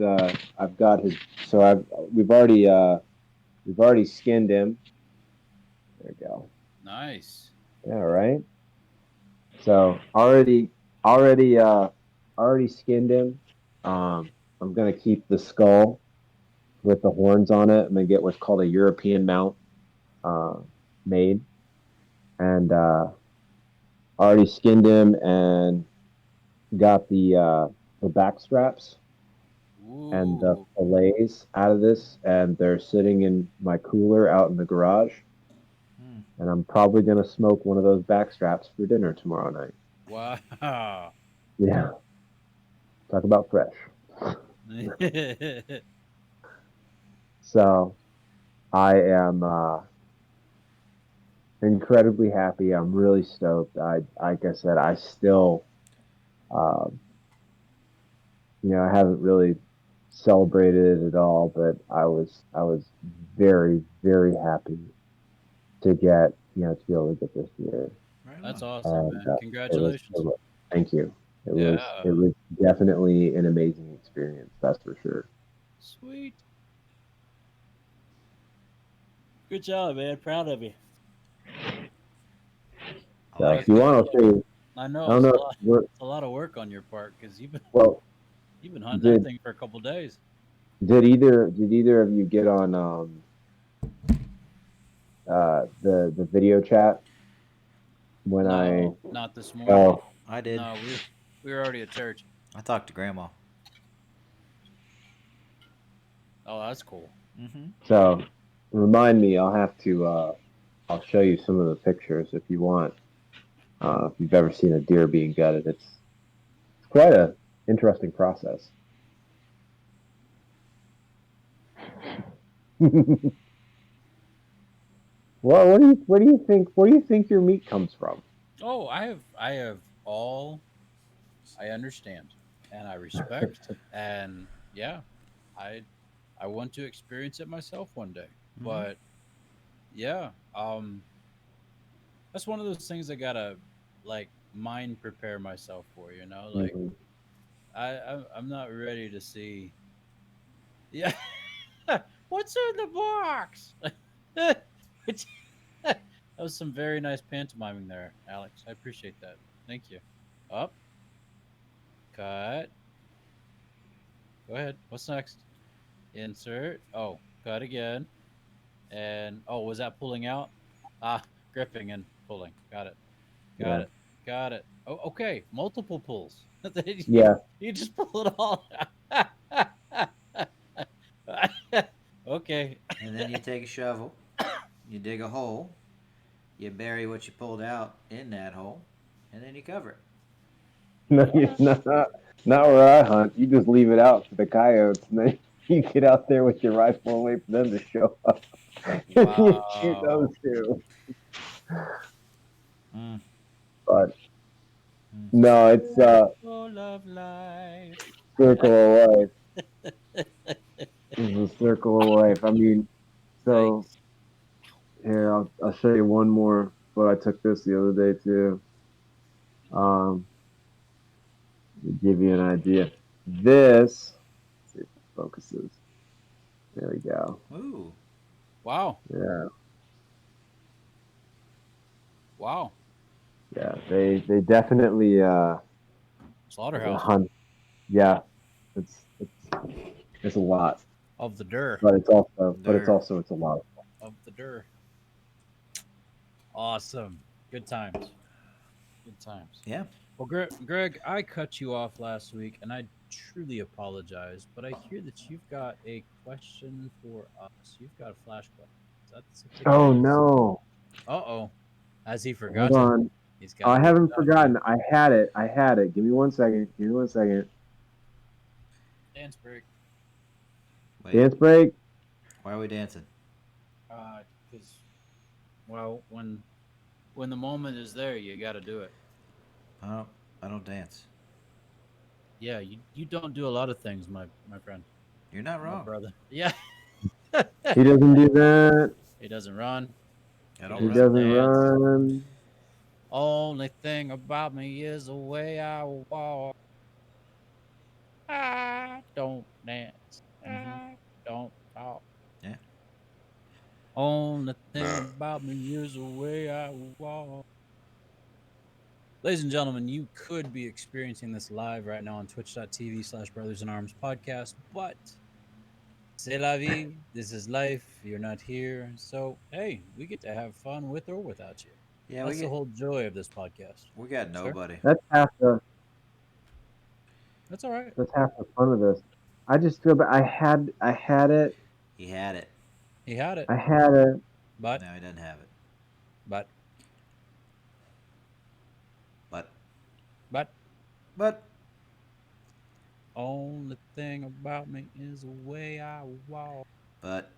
his. So we've already skinned him. There we go. Nice. Yeah, right. So already skinned him. I'm gonna keep the skull with the horns on it. I'm gonna get what's called a European mount uh, made, and already skinned him and got the back straps and the Ooh. fillets out of this, and they're sitting in my cooler out in the garage. Hmm. And I'm probably gonna smoke one of those back straps for dinner tomorrow night. Wow. Yeah, talk about fresh. So I am incredibly happy. I'm really stoked. Like I said, I still, um, I haven't really celebrated it at all, but I was very, very happy to get, to be able to get this year. Right That's on. awesome, And man. it Congratulations. was, thank you. Yeah. It was definitely an amazing experience. That's for sure. Sweet. Good job, man. Proud of you. I So like if it. you I want, know. I'll show you. I I know don't it's know a if lot. we're It's a lot of work on your part because well. you've been hunting that Did thing for a couple days. did either of you get on the video chat when I No, not this morning. oh I did. No, we were already at church. I talked to Grandma. Oh, that's cool. Mm-hmm. so remind me. I'll show you some of the pictures if you want. If you've ever seen a deer being gutted, it's quite a interesting process. Well, where do you think your meat comes from? Oh, I have all I understand and I respect and yeah, I I want to experience it myself one day. Mm-hmm. But yeah, that's one of those things I gotta like mind prepare myself for. Like Mhm. I'm not ready to see. Yeah, what's in the box? Which that was some very nice pantomiming there, Alex. I appreciate that. Thank you. Up, cut. Go ahead. What's next? Insert. Oh, cut again. And oh, was that pulling out? Ah, gripping and pulling. Got it. Got Yeah, it. Got it. Oh, okay. Multiple pulls. you, yeah. you just pull it all okay. And then you take a shovel, you dig a hole, you bury what you pulled out in that hole, and then you cover it. No, not where I hunt. You just leave it out for the coyotes, and then you get out there with your rifle and wait for them to show up. And you shoot those Wow. two. Mm. But Mm. no, it's Circle of life. circle of life. It's a circle of life. I mean, so Nice. here I'll show you one more. But I took this the other day too. Um, to give you an idea. This, let's see if it focuses. There we go. Ooh. Wow. Yeah, Wow. yeah. They definitely Slaughterhouse hunt. Yeah, it's it's a lot, of the Dur. There. it's a lot. Of the Dur. Awesome. Good times. Good times. Yeah. Well, Greg, I cut you off last week, and I truly apologize. But I hear that you've got a question for us. You've got a flash question. Is that the Oh case? no! Uh-oh. Has he Hold forgotten? on. He's Oh, got I to dig haven't it out again. forgotten. I had it. I had it. Give me one second. Give me one second. Dance break. Wait. Dance break. Why are we dancing? Because well, when the moment is there, you got to do it. I don't. I don't dance. Yeah, you don't do a lot of things, my friend, You're not my wrong. brother. Yeah. He doesn't do that. He doesn't run. I He don't He run. doesn't doesn't dance. run. Only thing about me is the way I walk. I don't dance. Mm-hmm. I don't talk. Yeah. Only thing about me is the way I walk. Ladies and gentlemen, you could be experiencing this live right now on twitch.tv/Brothers in Arms podcast, but c'est la vie. This is life. You're not here. So, hey, we get to have fun with or without you. Yeah. That's the whole joy of this podcast. We got Sir? nobody. That's half the That's all right. that's half the fun of this. I just feel bad. I had it. He had it. He had it, I had it. but, Now he doesn't have it. but, But. but, But. only thing about me is the way I walk. But.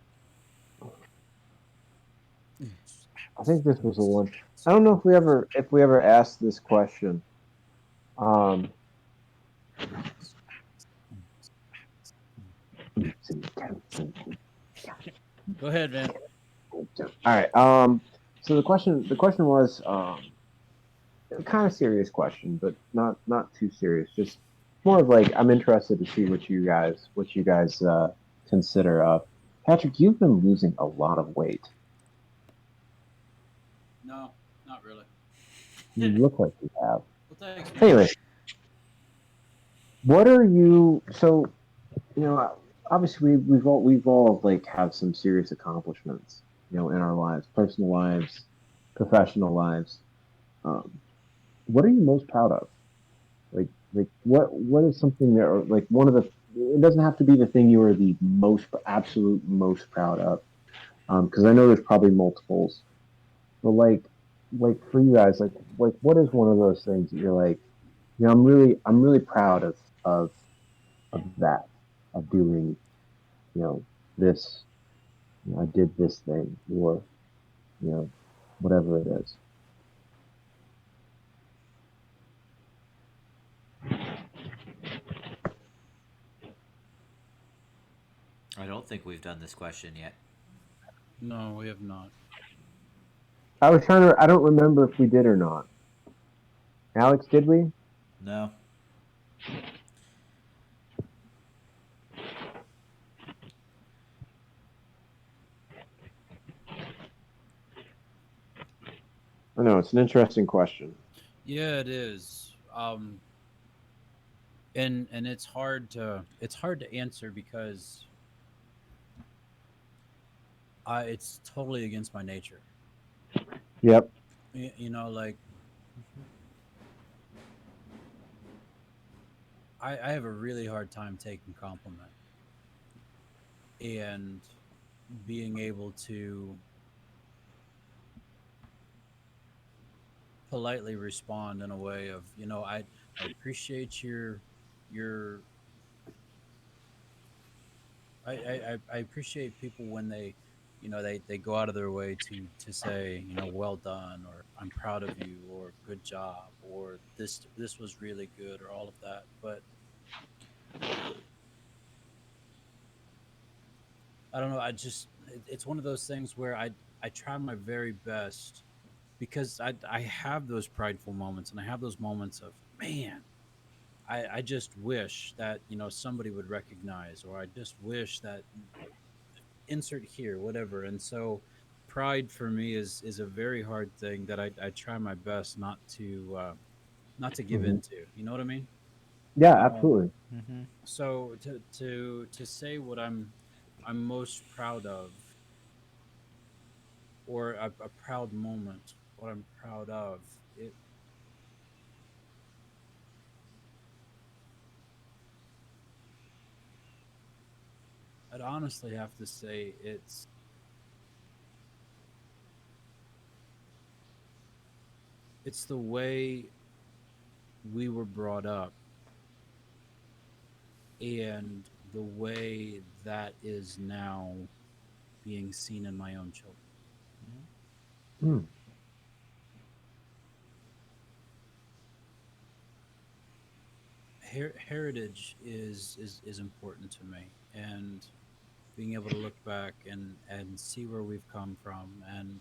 I think this was the one. I don't know if we ever asked this question. Um, Go ahead, man. all right. So the question was kind of serious question, but not too serious. Just more of like I'm interested to see what you guys consider. Patrick, you've been losing a lot of weight. No, not really. You look like you have. Well, thanks, man. Anyway, what are you? So obviously we've all like have some serious accomplishments, in our lives, personal lives, professional lives. Um, what are you most proud of? Like what is something that, or like one of the, it doesn't have to be the thing you are the most absolute most proud of, because I know there's probably multiples, but like for you guys, like what is one of those things that you're like, I'm really proud of that, of doing, this, I did this thing, or you know whatever it is. I don't think we've done this question yet. No, we have not. I was trying to, I don't remember if we did or not. Alex, did we? No. I know it's an interesting question. Yeah, it is. And it's hard to answer because it's totally against my nature. Yep. Like I have a really hard time taking compliment and being able to politely respond in a way of, I appreciate your I appreciate people when they go out of their way to say, well done, or I'm proud of you, or good job, or this was really good, or all of that. But I don't know. It's one of those things where I try my very best because I have those prideful moments, and I have those moments of, man, I just wish that somebody would recognize, or I just wish that insert here, whatever. And so pride for me is a very hard thing that I try my best not to give Hmm. into. You know what I mean? Yeah, Um, absolutely. Mm-hmm. so to say what I'm most proud of, or a proud moment, what I'm proud of, it I'd honestly have to say it's the way we were brought up, and the way that is now being seen in my own children. Hmm. Heritage is important to me, and being able to look back and see where we've come from. And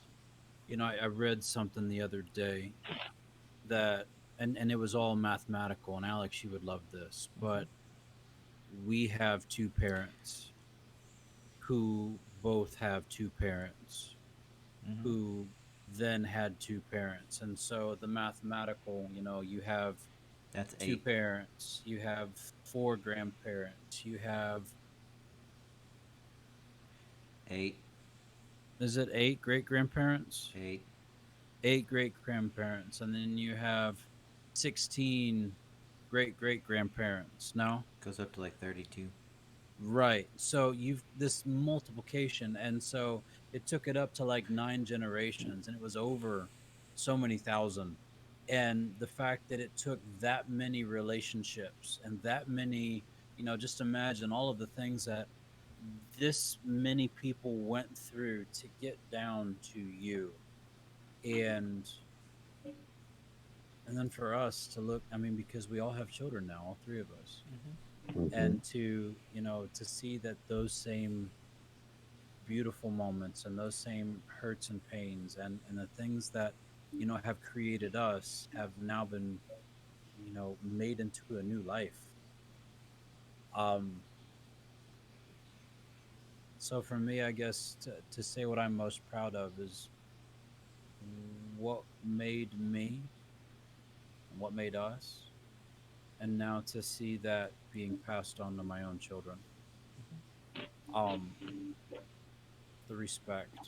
I read something the other day that, and it was all mathematical, and Alex, you would love this, but we have two parents who both have two parents Mm-hmm. who then had two parents. And so the mathematical, you have That's two 8. parents, you have four grandparents, you have, 8. is it eight great grandparents? 8. Eight great grandparents, and then you have 16 great great grandparents. No? Goes up to like 32. Right. So you've this multiplication, and so it took it up to like nine generations, and it was over so many thousand. And the fact that it took that many relationships and that many, just imagine all of the things that this many people went through to get down to you. and and then for us to look, I mean, because we all have children now, all three of us, Hmm. and to to see that those same beautiful moments and those same hurts and pains and the things that have created us have now been made into a new life. um so for me, I guess to say what I'm most proud of is what made me and what made us, and now to see that being passed on to my own children. um the respect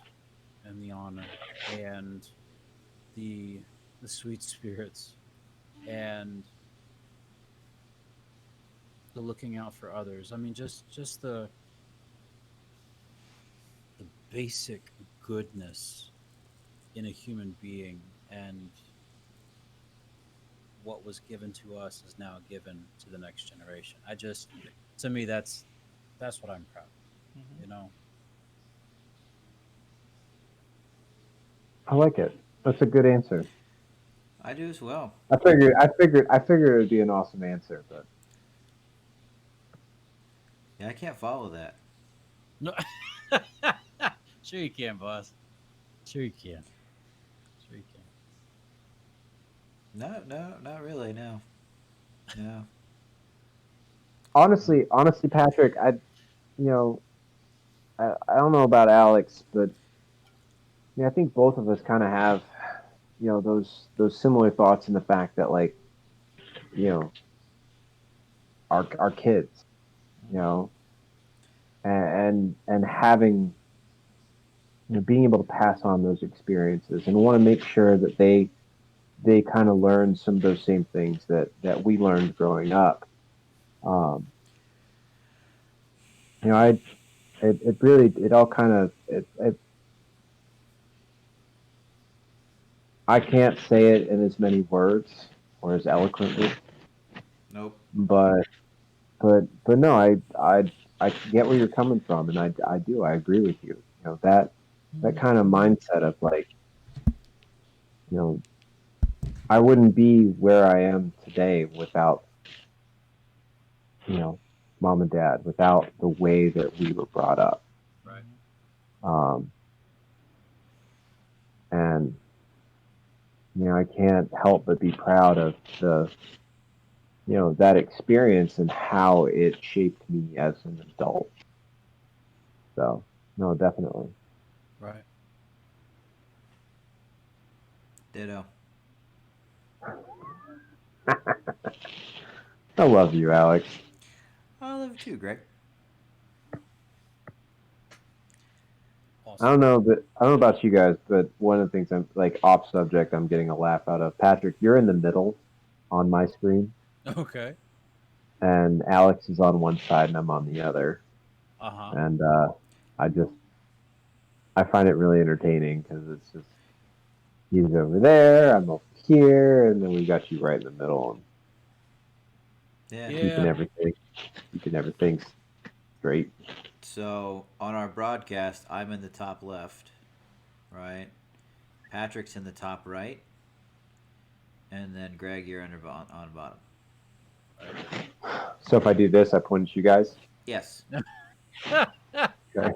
and the honor and the the sweet spirits and the looking out for others. I mean, just the basic goodness in a human being, and what was given to us is now given to the next generation. I just, to me, that's what I'm proud of. You know. I like it. That's a good answer. I do as well. I figured it would be an awesome answer, but Yeah, I can't follow that. No. Sure you can, boss. Sure you can. Sure you can. No, no, not really. No, no. honestly, honestly, Patrick, you know, I don't know about Alex, but I think both of us kind of have, those similar thoughts in the fact that like, you know, our kids, you know, and having, being able to pass on those experiences and want to make sure that they kind of learn some of those same things that we learned growing up. Um, I it really it all kind of I can't say it in as many words or as eloquently, Nope. but no, I get where you're coming from, and I do I agree with you. That kind of mindset of like, you know I wouldn't be where I am today without, you know mom and dad, without the way that we were brought up. Right. Um, and I can't help but be proud of the that experience and how it shaped me as an adult. So no, definitely. Right. Ditto. I love you, Alex. I love you too, Greg. I don't Awesome. know, but I don't know about you guys, but one of the things I'm like off subject, I'm getting a laugh out of. Patrick, you're in the middle on my screen, Okay. and Alex is on one side and I'm on the other, Uh-huh. and I just I find it really entertaining because it's just he's over there, I'm over here, and then we got you right in the middle and Yeah. keeping Yeah. everything straight. So on our broadcast, I'm in the top left, right? Patrick's in the top right, and then Greg, you're on bottom. Right. So if I do this, I point at you guys. Yes. Okay,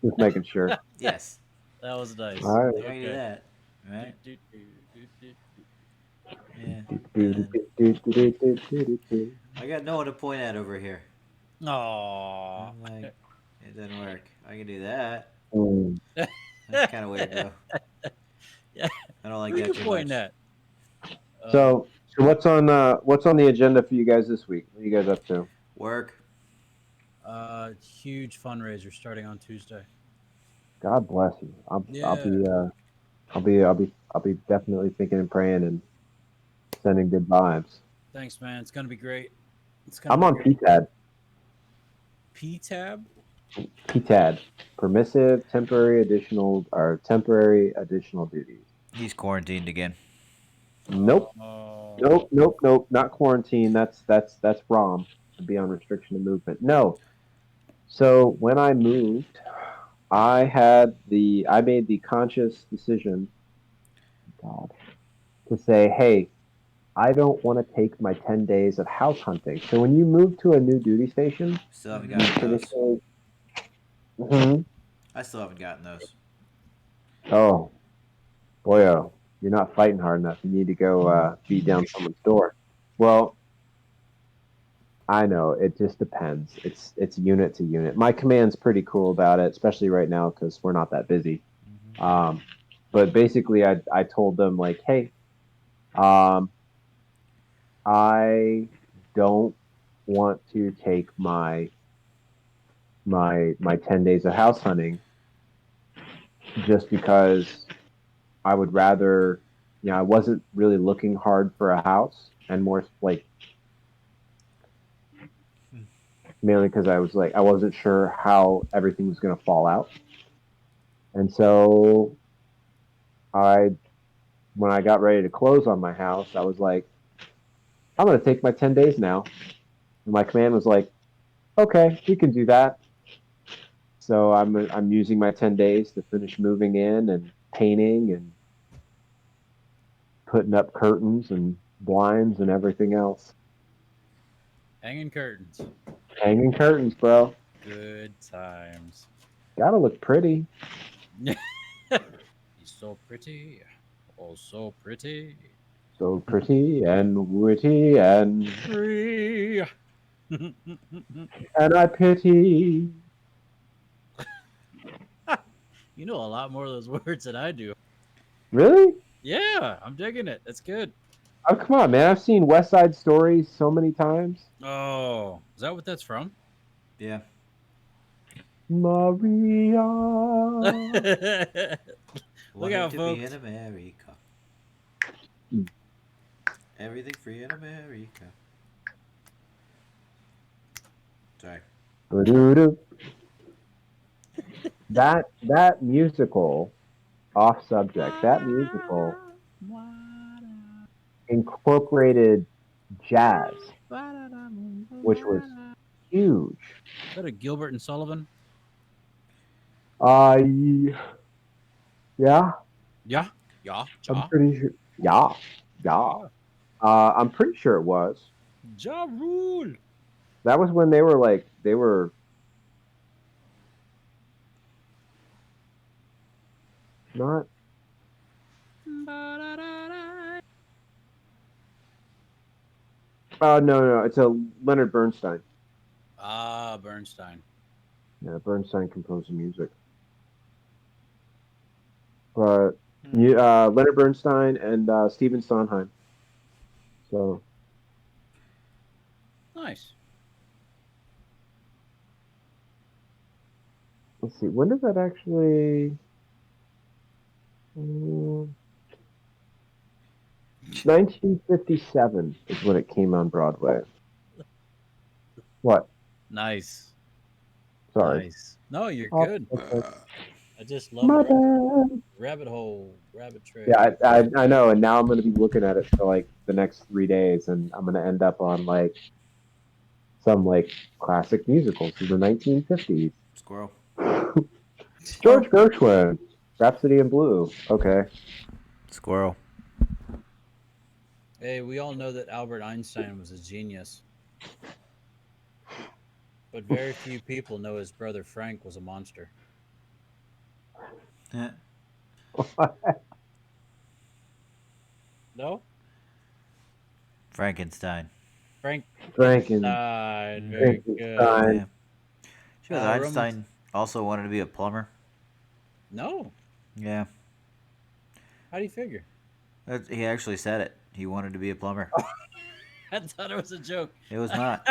just making sure. Yes. That was All nice. right. I gotta do Okay. that, Do, right? do, do, do, do, do. Yeah. And then I got no one to point at over here. Aw. I'm like, it doesn't work. I can do that. Mm. That's kind of weird though. Yeah. I don't like Who are that you too pointing much. at? Uh, So what's on the agenda for you guys this week? What are you guys up to? Work. huge fundraiser starting on Tuesday. God bless you. Yeah. I'll be definitely thinking and praying and sending good vibes. Thanks, man. It's gonna be great. It's gonna I'm be on great. PTAD. P-tab? PTAD, permissive temporary additional duties. He's quarantined again. Nope, Oh. nope. Not quarantine. That's ROM to be on restriction of movement. No. So when I moved, I made the conscious decision God, to say, hey, I don't want to take my 10 days of house hunting. So when you move to a new duty station, Still haven't you gotten those. traditionally, Mhm. I still haven't gotten those. Oh, boy, oh, you're not fighting hard enough. You need to go beat down someone's door. Well, I know it just depends. It's unit to unit. My command's pretty cool about it, especially right now because we're not that busy. Mm-hmm. But basically, I told them like, hey, um, I don't want to take my 10 days of house hunting just because I would rather, I wasn't really looking hard for a house and more like mainly because I was like I wasn't sure how everything was going to fall out, and so I when I got ready to close on my house, I was like, I'm going to take my 10 days now. And my command was like, okay, we can do that. So I'm using my 10 days to finish moving in and painting and putting up curtains and blinds and everything else. Hanging curtains. Hanging curtains, bro. Good times. Gotta look pretty. He's so pretty. Oh, so pretty. So pretty and witty and Free. I pity. You know a lot more of those words than I do. Really? Yeah, I'm digging it. That's good. Oh come on, man! I've seen West Side Story so many times. Oh, is that what that's from? Yeah. Maria. Look Wanted out, to be in folks. America. Everything free in America. Sorry. Ba-doo-doo. That musical, off subject. That musical incorporated jazz, which was huge. Is that a Gilbert and Sullivan? Uh, yeah, Yeah. Yeah. I'm Ja. pretty sure. Yeah, yeah. Ja. I'm pretty sure it was. Ja Rule. That was when they were not. No, no, it's a Leonard Bernstein. Ah, Bernstein. Yeah, Bernstein composed the music, but Hmm. Leonard Bernstein and Stephen Sondheim. So Nice. let's see. When did that actually? Mm, 1957 is when it came on Broadway. What? Nice. Sorry. Nice. No, you're Oh, good. okay. I just love My it. bad. Rabbit hole, rabbit Yeah, trail. I know, and now I'm going to be looking at it for like the next 3 days, and I'm going to end up on like some like classic musicals from the 1950s. Squirrel. George Gershwin, Rhapsody in Blue. Okay. Squirrel. Hey, we all know that Albert Einstein was a genius, but very few people know his brother Frank was a monster. No? Frankenstein. Franken, Frankenstein. Very good. Frankenstein. Yeah. She goes, Romans. Einstein also wanted to be a plumber. No. Yeah. How do you figure? He actually said it. He wanted to be a plumber. I thought it was a joke. It was not.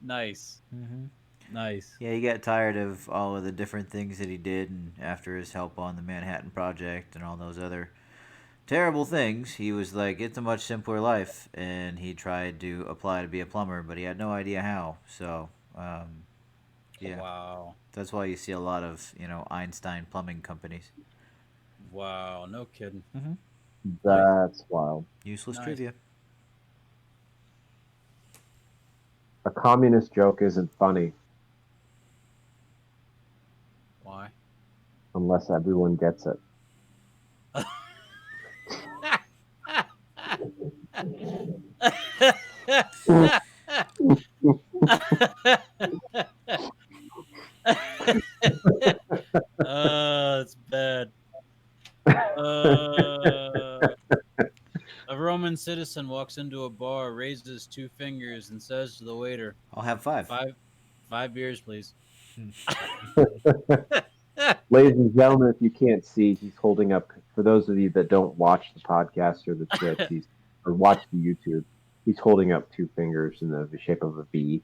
Nice. Hmm. Nice. Yeah, he got tired of all of the different things that he did, and after his help on the Manhattan Project and all those other terrible things, he was like, it's a much simpler life, and he tried to apply to be a plumber, but he had no idea how. So, yeah, Wow. that's why you see a lot of Einstein plumbing companies. Wow. No kidding. Mm-hmm. Nice. That's wild. Useless Nice. trivia. A communist joke isn't funny Why? unless everyone gets it. It's bad. Uh, a Roman citizen walks into a bar, raises two fingers, and says to the waiter, I'll have five. five beers, please." Ladies and gentlemen, if you can't see, he's holding up. For those of you that don't watch the podcast or the Twitch, or watch the YouTube, he's holding up two fingers in the shape of a V.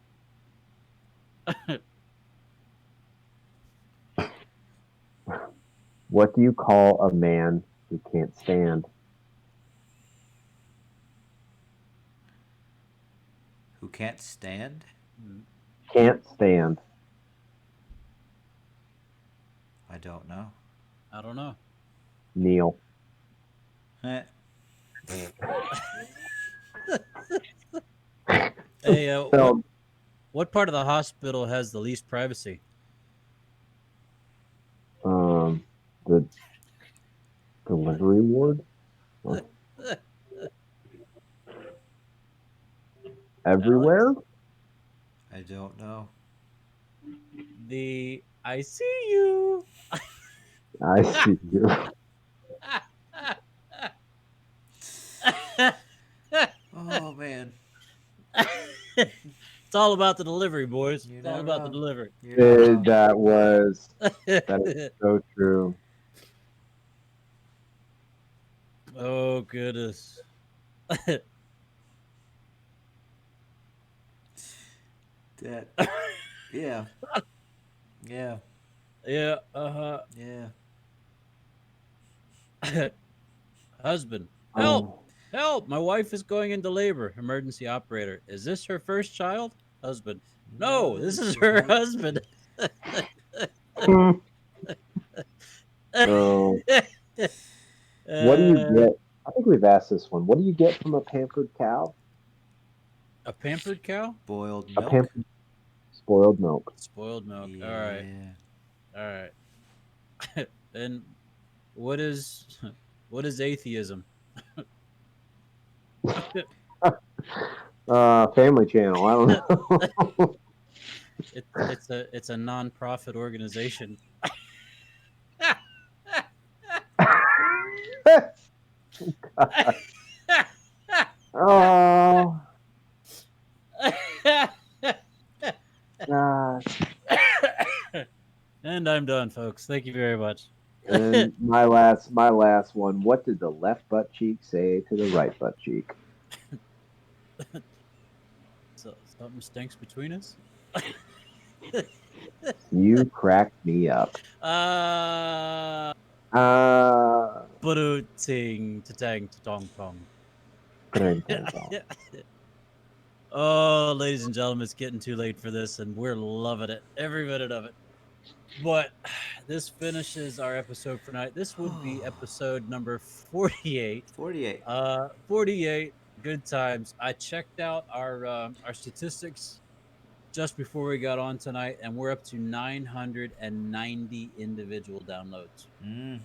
What do you call a man who can't stand? Who can't stand? Can't stand. I don't know. I don't know. Neil. Eh. Hey, So, what part of the hospital has the least privacy? the delivery ward. Everywhere. I don't know. The I see you. I see you. Oh man. It's all about the delivery, boys. You're It's all not about the wrong. delivery. You're not wrong. That is so true. Oh goodness. That. Yeah. Yeah. Yeah. Yeah. Husband, help! Oh, Help! My wife is going into labor. Emergency operator. Is this her first child? Husband. No, this is her husband. oh. What do you get? I think we've asked this one. What do you get from a pampered cow? A pampered cow? Boiled A milk. pampered spoiled milk. Spoiled milk. Yeah. All right. And what is atheism? Family Channel. I don't know. It's a non-profit organization. Oh, gosh. And I'm done, folks. Thank you very much. And my last one. What did the left butt cheek say to the right butt cheek? So something stinks between us. You cracked me up. Uh, Uh, ting to tang to tong tong. dun, dun, dun. Oh, ladies and gentlemen, it's getting too late for this, and we're loving it, every minute of it. But this finishes our episode for tonight. This would be episode number 48. 48. 48 good times. I checked out our statistics just before we got on tonight, and we're up to 990 individual downloads. We're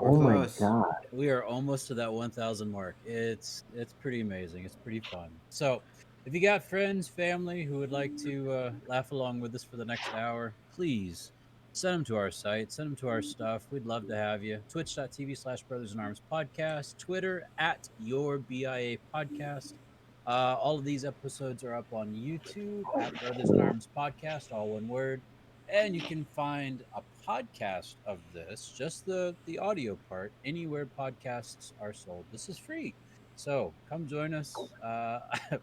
Oh my close. god. We are almost to that 1,000 mark. It's pretty amazing. It's pretty fun. So, if you got friends, family who would like to laugh along with us for the next hour, please send them to our site, send them to our stuff. We'd love to have you. Twitch.tv/brothersinarmspodcast, Twitter @yourBIApodcast. All of these episodes are up on YouTube Brothers in Arms Podcast, all one word. And you can find a podcast of this, just the audio part, anywhere podcasts are sold. This is free. So come join us.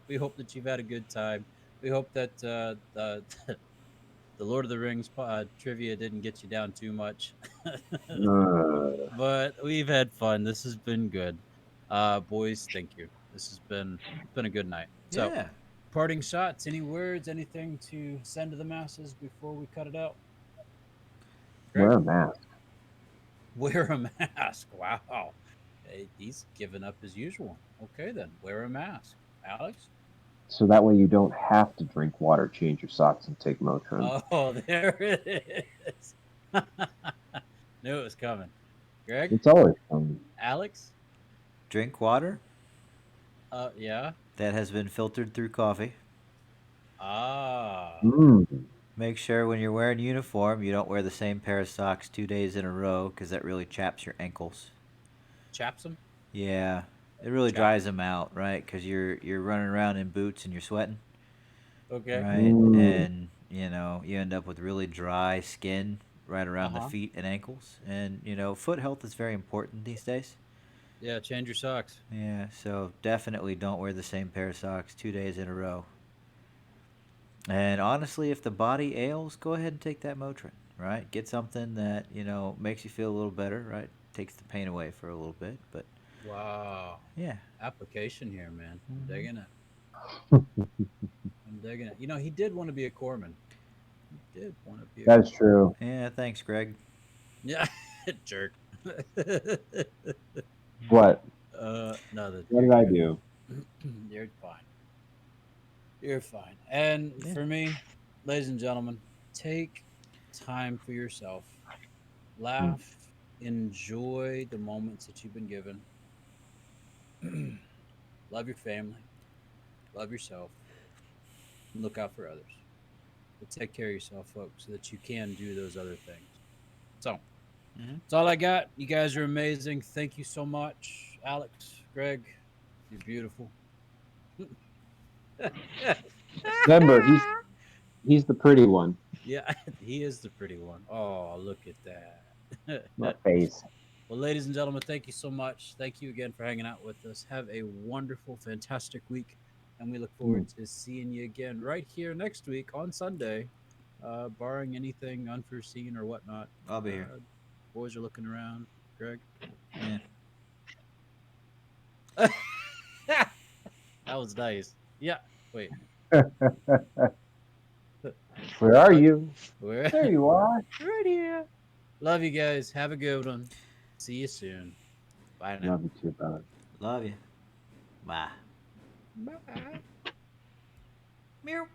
We hope that you've had a good time. We hope that the the Lord of the Rings trivia didn't get you down too much. But we've had fun. This has been good. Boys, thank you. This has been a good night. So Yeah. parting shots, any words, anything to send to the masses before we cut it out? Wear Greg? a mask. Wear a mask. Wow. Hey, he's given up as usual. Okay, then. Wear a mask. Alex? So that way you don't have to drink water, change your socks, and take Motrin. Oh, there it is. Knew it was coming. Greg? It's always coming. Alex? Drink water Yeah. that has been filtered through coffee. Ah, Mm. Make sure when you're wearing uniform, you don't wear the same pair of socks 2 days in a row because that really chaps your ankles. chaps them. Yeah, it really Chap. dries them out, right? Because you're running around in boots and you're sweating, Okay. right? Mm. And you end up with really dry skin right Uh around the huh. feet and ankles. And foot health is very important these days. Yeah. Change your socks. Yeah, so definitely don't wear the same pair of socks 2 days in a row. And honestly, if the body ails, go ahead and take that Motrin, right? Get something that, makes you feel a little better, right? Takes the pain away for a little bit, but Wow. yeah. Application here, man. I'm Hmm. digging it. I'm digging it. He did want to be a corpsman. He did want to be a That's corpsman. true. Yeah, thanks, Greg. Yeah. Jerk. What? Nothing. What did I do? You're fine. You're fine. And Yeah. for me, ladies and gentlemen, take time for yourself. Mm. Laugh. Enjoy the moments that you've been given. Love your family. Love yourself. And look out for others. But take care of yourself, folks, so that you can do those other things. So Hmm. that's all I got. You guys are amazing. Thank you so much, Alex, Greg. You're beautiful. Remember, he's the pretty one. Yeah, he is the pretty one. Oh, look at that. My face. Well, ladies and gentlemen, thank you so much. Thank you again for hanging out with us. Have a wonderful, fantastic week. And we look Mm. forward to seeing you again right here next week on Sunday, barring anything unforeseen or whatnot. I'll be here. Boys are looking around. Greg? Yeah. That was nice. Yeah. Wait. Where are What? you? Where? There you are. Right here. Love you guys. Have a good one. See you soon. Bye now. Love you too, brother. Love you. Bye. Bye. Meow.